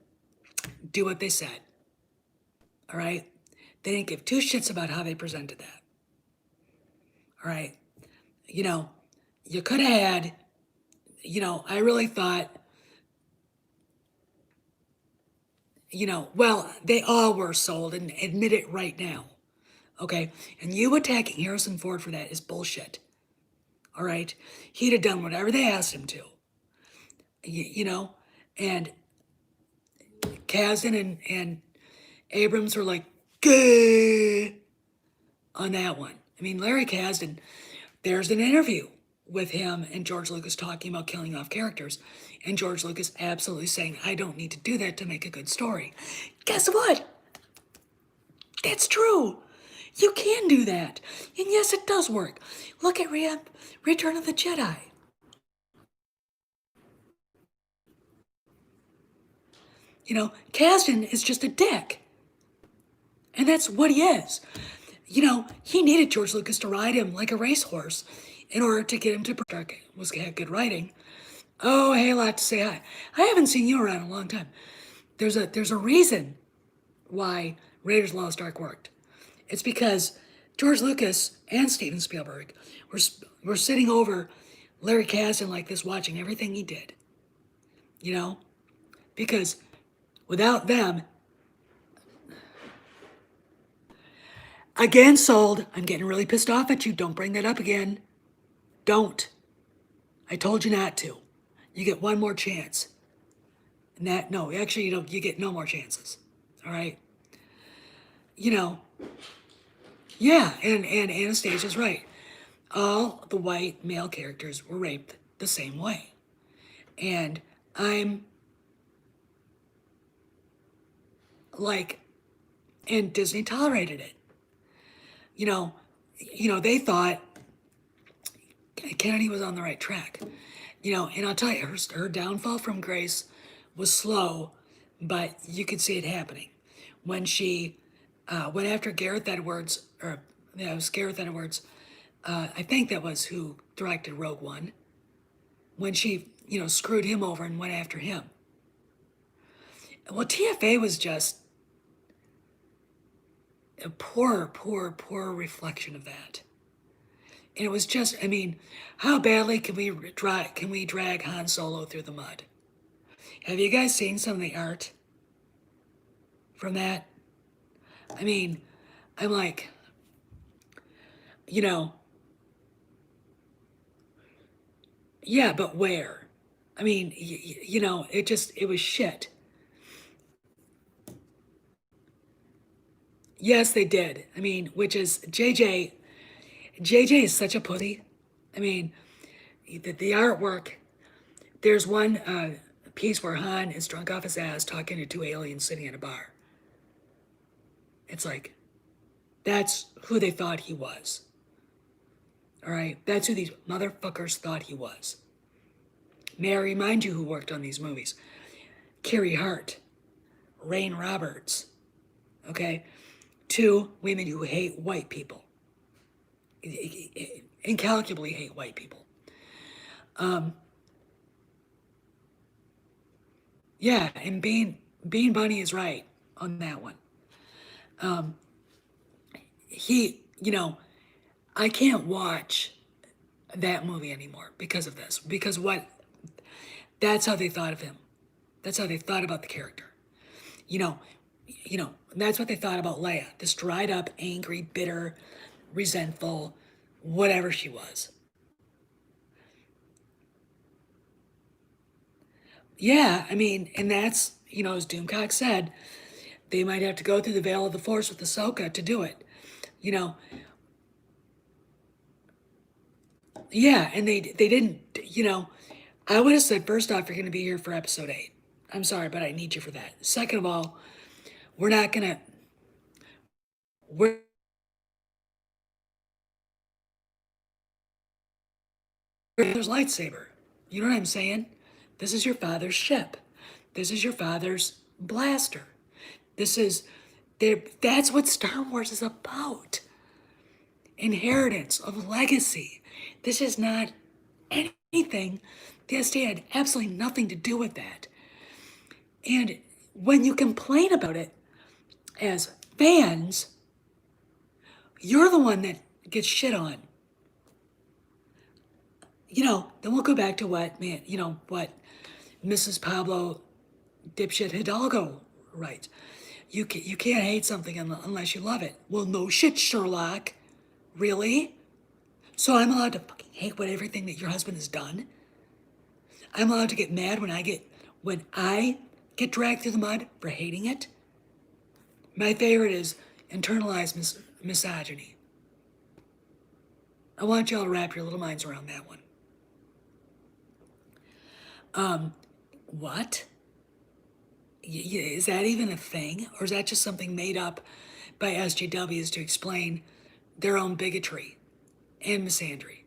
do what they said. All right, they didn't give two shits about how they presented that. All right, you could have had, I really thought, well, they all were sold and admit it right now. Okay, and you attacking Harrison Ford for that is bullshit. All right, he'd have done whatever they asked him to. And Kasdan and Abrams were like, gay on that one. I mean, Larry Kasdan, there's an interview with him and George Lucas talking about killing off characters. And George Lucas absolutely saying, I don't need to do that to make a good story. Guess what? That's true. You can do that. And yes, it does work. Look at Return of the Jedi. Kasdan is just a dick. And that's what he is. He needed George Lucas to ride him like a racehorse in order to get him to had good writing. Oh, hey, a lot to say hi. I haven't seen you around in a long time. There's a reason why Raiders of the Lost Ark worked. It's because George Lucas and Steven Spielberg were sitting over Larry Kasdan like this, watching everything he did. Because without them, again, sold. I'm getting really pissed off at you. Don't bring that up again. Don't. I told you not to. You get one more chance. No, actually, you get no more chances. All right? Yeah, and Anastasia's right. All the white male characters were raped the same way. And I'm like, and Disney tolerated it. you know, they thought Kennedy was on the right track. And I'll tell you, her downfall from grace was slow, but you could see it happening when she went after Gareth Edwards, or yeah, it was Gareth Edwards. I think that was who directed Rogue One. When she, screwed him over and went after him. Well, TFA was just a poor, poor, poor reflection of that. And it was just, I mean, how badly can we drag Han Solo through the mud? Have you guys seen some of the art from that? I mean, I'm like, you know, yeah, but where? I mean, it was shit. Yes, they did. I mean, which is JJ is such a pussy. I mean, the artwork, there's one piece where Han is drunk off his ass talking to two aliens sitting in a bar. It's like, that's who they thought he was. All right? That's who these motherfuckers thought he was. May I remind you who worked on these movies? Carrie Hart, Rain Roberts, okay? Two women who hate white people. Incalculably hate white people. Yeah, and Bean Bunny is right on that one. I can't watch that movie anymore because of this. Because that's how they thought of him. That's how they thought about the character. You know, that's what they thought about Leia. This dried up, angry, bitter, resentful, whatever she was. Yeah, I mean, and that's, as Doomcock said, they might have to go through the veil of the Force with Ahsoka to do it. You know, yeah, and they didn't, I would have said, first off, you're going to be here for episode 8. I'm sorry, but I need you for that. Second of all, we're not going to, we're father's lightsaber. You know what I'm saying? This is your father's ship. This is your father's blaster. This is, that's what Star Wars is about. Inheritance of legacy. This is not anything. The SD had absolutely nothing to do with that. And when you complain about it as fans, you're the one that gets shit on. Then we'll go back to what Mrs. Pablo dipshit Hidalgo writes. You can't hate something unless you love it. Well, no shit, Sherlock. Really? So I'm allowed to fucking hate everything that your husband has done? I'm allowed to get mad when I get dragged through the mud for hating it? My favorite is internalized misogyny. I want y'all to wrap your little minds around that one. What? Is that even a thing? Or is that just something made up by SJWs to explain their own bigotry and misandry?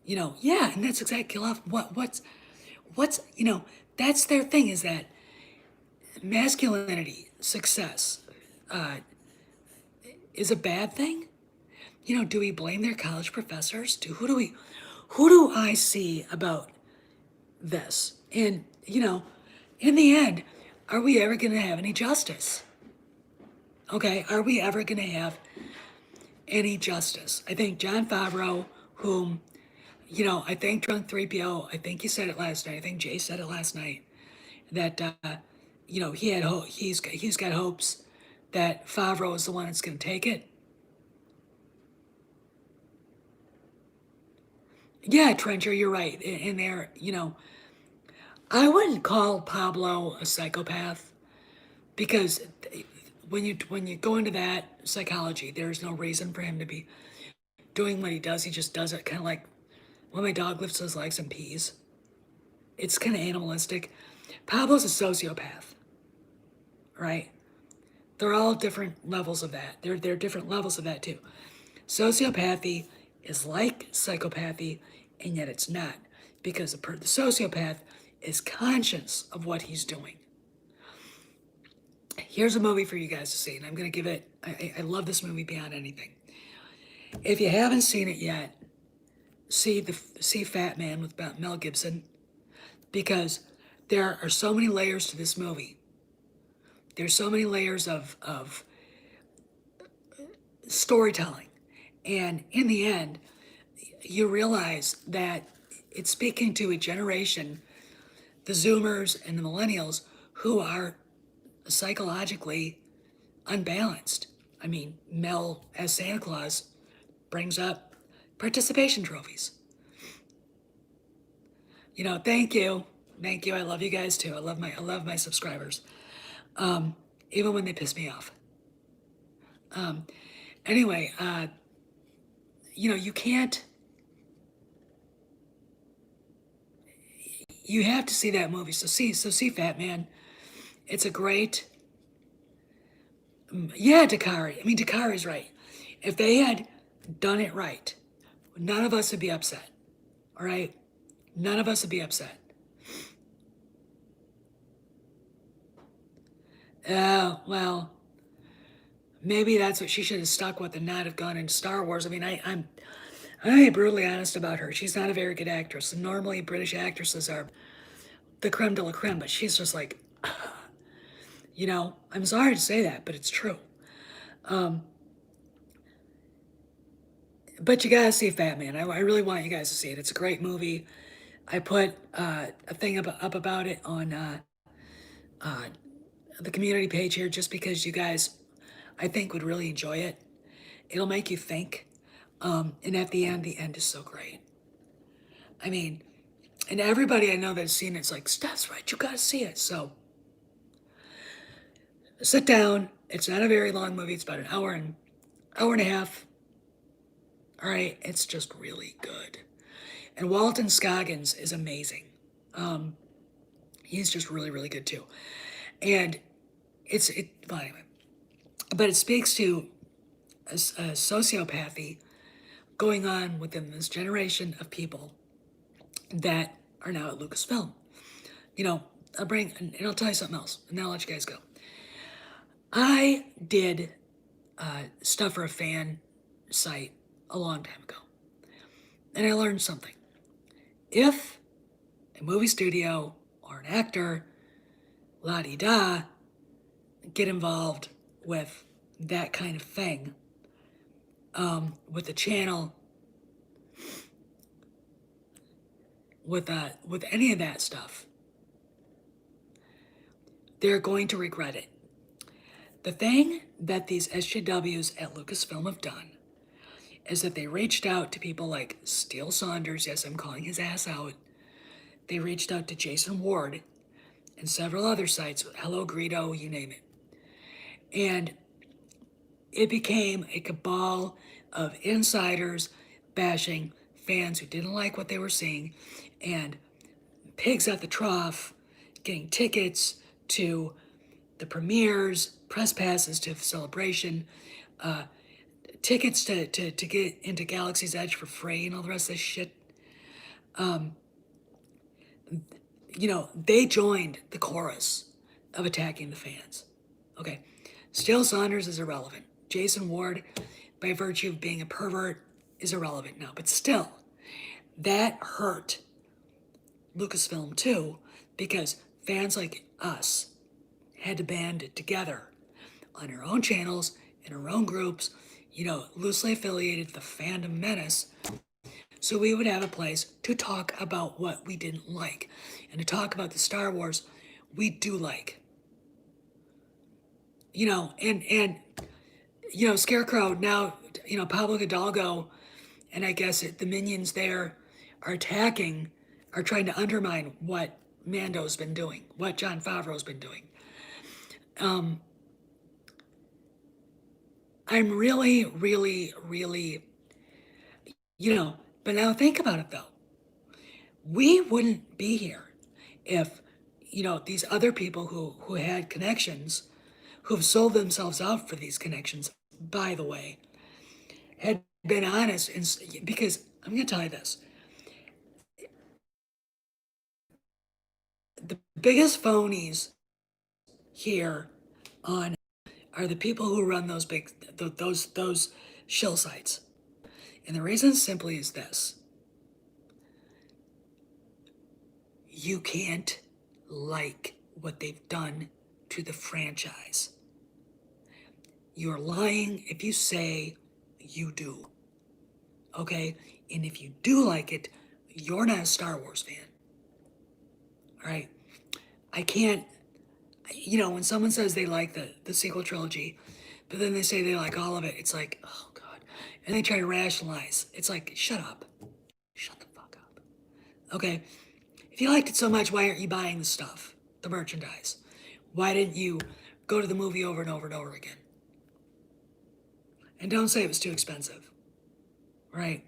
Yeah, and that's exactly what's that's their thing, is that masculinity, success, is a bad thing? Do we blame their college professors? Who do I see about this? And, in the end, are we ever going to have any justice? Okay, are we ever going to have any justice? I think Jon Favreau, whom, I think Drunk 3PO, I think he said it last night, I think Jay said it last night, that, he's got hopes that Favreau is the one that's going to take it. Yeah, Trencher, you're right. And there, I wouldn't call Pablo a psychopath, because when you go into that psychology, there's no reason for him to be doing what he does. He just does it kind of like when my dog lifts his legs and pees. It's kind of animalistic. Pablo's a sociopath, right? They're all different levels of that. They're different levels of that too. Sociopathy is like psychopathy, and yet it's not, because the sociopath is conscious of what he's doing. Here's a movie for you guys to see, and I'm going to give it, I love this movie beyond anything. If you haven't seen it yet, see Fat Man with Mel Gibson, because there are so many layers to this movie. There's so many layers of storytelling. And in the end, you realize that it's speaking to a generation, the Zoomers and the Millennials, who are psychologically unbalanced. I mean, Mel as Santa Claus brings up participation trophies. You know, thank you. Thank you. I love you guys too. I love my subscribers. Even when they piss me off. Anyway, you know, you have to see that movie. So see Fat Man. It's a great, yeah, Dakari. I mean, Dakari's right. If they had done it right, none of us would be upset. All right? None of us would be upset. Well, maybe that's what she should have stuck with and not have gone into Star Wars. I mean, I'm brutally honest about her. She's not a very good actress. And normally British actresses are the creme de la creme, but she's just like, you know, I'm sorry to say that, but it's true. But you gotta see Fat Man. I really want you guys to see it. It's a great movie. I put a thing up about it on the community page here just because you guys, I think, would really enjoy it. It'll make you think. And at the end is so great. I mean, and everybody I know that's seen it's like, Steph's right, you gotta see it. So sit down. It's not a very long movie. It's about an hour and a half. All right, it's just really good. And Walton Scoggins is amazing. He's just really, really good too. And well, anyway, but it speaks to a sociopathy going on within this generation of people that are now at Lucasfilm. You know, and I'll tell you something else, and then I'll let you guys go. I did stuff for a fan site a long time ago, and I learned something. If a movie studio or an actor, la-di-da, get involved with that kind of thing, with the channel, with any of that stuff, they're going to regret it. The thing that these SJWs at Lucasfilm have done is that they reached out to people like Steele Saunders, yes, I'm calling his ass out. They reached out to Jason Ward and several other sites, Hello Greedo, you name it. And it became a cabal of insiders bashing fans who didn't like what they were seeing, and pigs at the trough getting tickets to the premieres, press passes to Celebration, tickets to get into Galaxy's Edge for free and all the rest of this shit. You know, they joined the chorus of attacking the fans. Okay, Steele Saunders is irrelevant. Jason Ward, by virtue of being a pervert, is irrelevant now. But still, that hurt Lucasfilm too, because fans like us had to band together on our own channels, in our own groups, you know, loosely affiliated the Fandom Menace, so we would have a place to talk about what we didn't like and to talk about the Star Wars we do like. You know, and you know, Scarecrow now, you know, Pablo Hidalgo, and I guess the minions there are trying to undermine what Mando's been doing, what Jon Favreau's been doing. I'm really, really, really, you know, but now think about it though. We wouldn't be here if, you know, these other people who had connections, who've sold themselves out for these connections, by the way, had been honest, and because I'm going to tell you this, the biggest phonies here on are the people who run those big those shill sites. And the reason simply is this: you can't like what they've done to the franchise. You're lying if you say you do. Okay? And if you do like it, you're not a Star Wars fan. All right? I can't, when someone says they like the sequel trilogy, but then they say they like all of it, it's like, oh God. And they try to rationalize. It's like, shut up. Shut the fuck up. Okay? If you liked it so much, why aren't you buying the stuff, the merchandise? Why didn't you go to the movie over and over and over again? And don't say it was too expensive, right?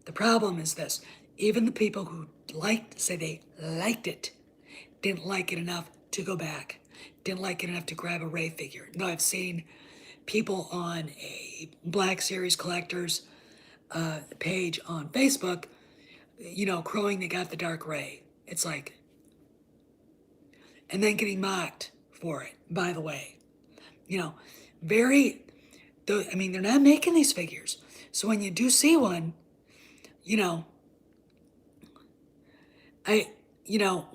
The problem is this: even the people who say they liked it, didn't like it enough to go back, didn't like it enough to grab a Ray figure. No, I've seen people on a Black Series Collectors page on Facebook, crowing they got the Dark Ray. It's like, and then getting mocked for it, by the way. Very, they're not making these figures. So when you do see one, I, you know,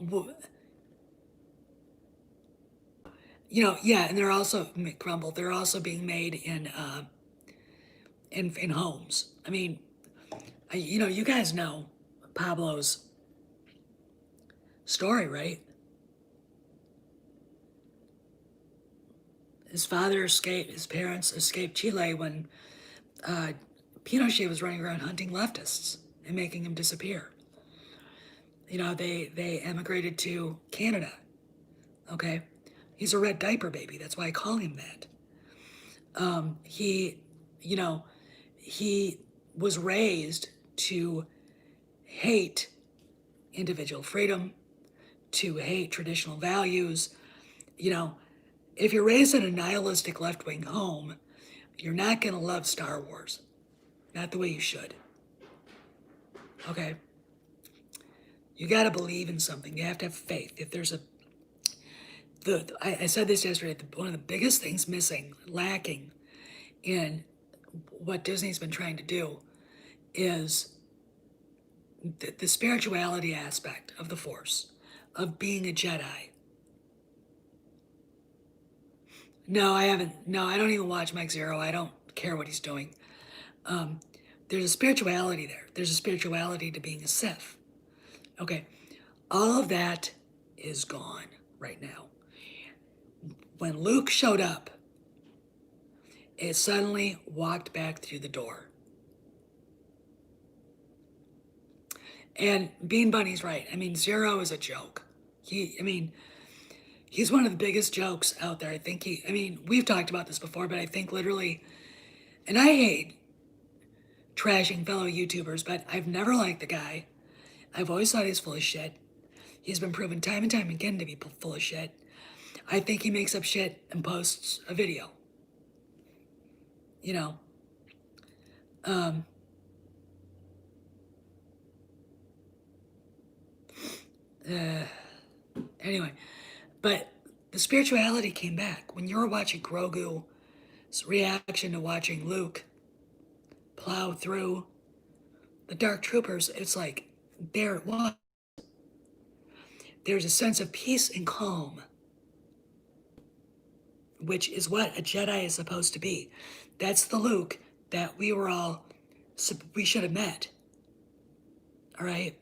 yeah, and they're also Grumble. They're also being made in homes. You guys know Pablo's story, right? His father escaped. His parents escaped Chile when Pinochet was running around hunting leftists and making them disappear. They emigrated to Canada. Okay, he's a red diaper baby. That's why I call him that. He was raised to hate individual freedom, to hate traditional values. If you're raised in a nihilistic left-wing home, you're not going to love Star Wars. Not the way you should. Okay? You got to believe in something. You have to have faith. If there's I said this yesterday, one of the biggest things lacking in what Disney's been trying to do is the spirituality aspect of the Force, of being a Jedi. No, I haven't. No, I don't even watch Mike Zero. I don't care what he's doing. There's a spirituality there. There's a spirituality to being a Sith. Okay, all of that is gone right now. When Luke showed up, it suddenly walked back through the door. And Bean Bunny's right. Zero is a joke. He's one of the biggest jokes out there. I think we've talked about this before, but I think literally, and I hate trashing fellow YouTubers, but I've never liked the guy. I've always thought he's full of shit. He's been proven time and time again to be full of shit. I think he makes up shit and posts a video. Anyway, but the spirituality came back. When you were watching Grogu's reaction to watching Luke plow through the Dark Troopers, it's like, there it was. There's a sense of peace and calm, which is what a Jedi is supposed to be. That's the Luke that we should have met. All right?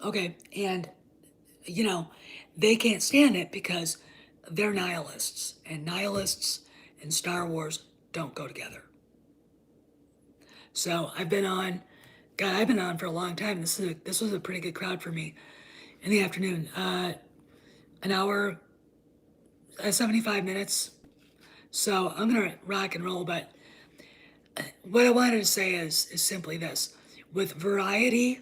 Okay, and, they can't stand it because they're nihilists, and nihilists and Star Wars don't go together. So I've been on for a long time. This was a pretty good crowd for me in the afternoon. An hour, 75 minutes. So I'm gonna rock and roll, but what I wanted to say is simply this: with Variety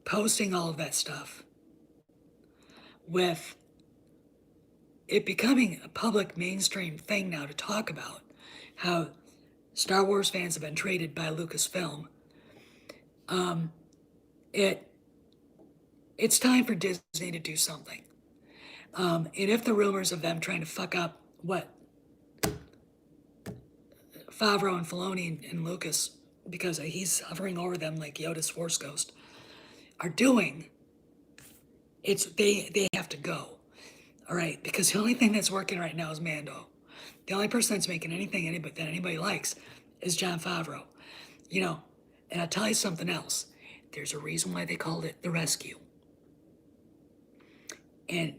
posting all of that stuff, with it becoming a public mainstream thing now to talk about how Star Wars fans have been traded by Lucasfilm. It's time for Disney to do something. And if the rumors of them trying to fuck up what Favreau and Filoni and Lucas, because he's hovering over them like Yoda's Force Ghost, are doing, they have to go. All right, because the only thing that's working right now is Mando. The only person that's making anything that anybody likes is Jon Favreau. You know, and I'll tell you something else. There's a reason why they called it The Rescue. And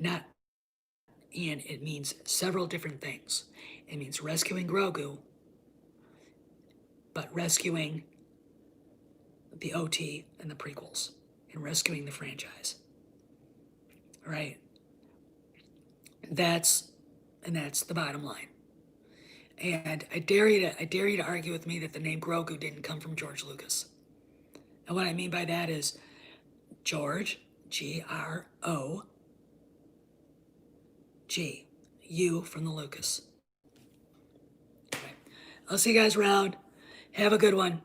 it means several different things. It means rescuing Grogu, but rescuing the OT and the prequels, and rescuing the franchise. All right? That's the bottom line. And I dare you to argue with me that the name Grogu didn't come from George Lucas. And what I mean by that is George, G-R-O, G, U from the Lucas. Okay. I'll see you guys around. Have a good one.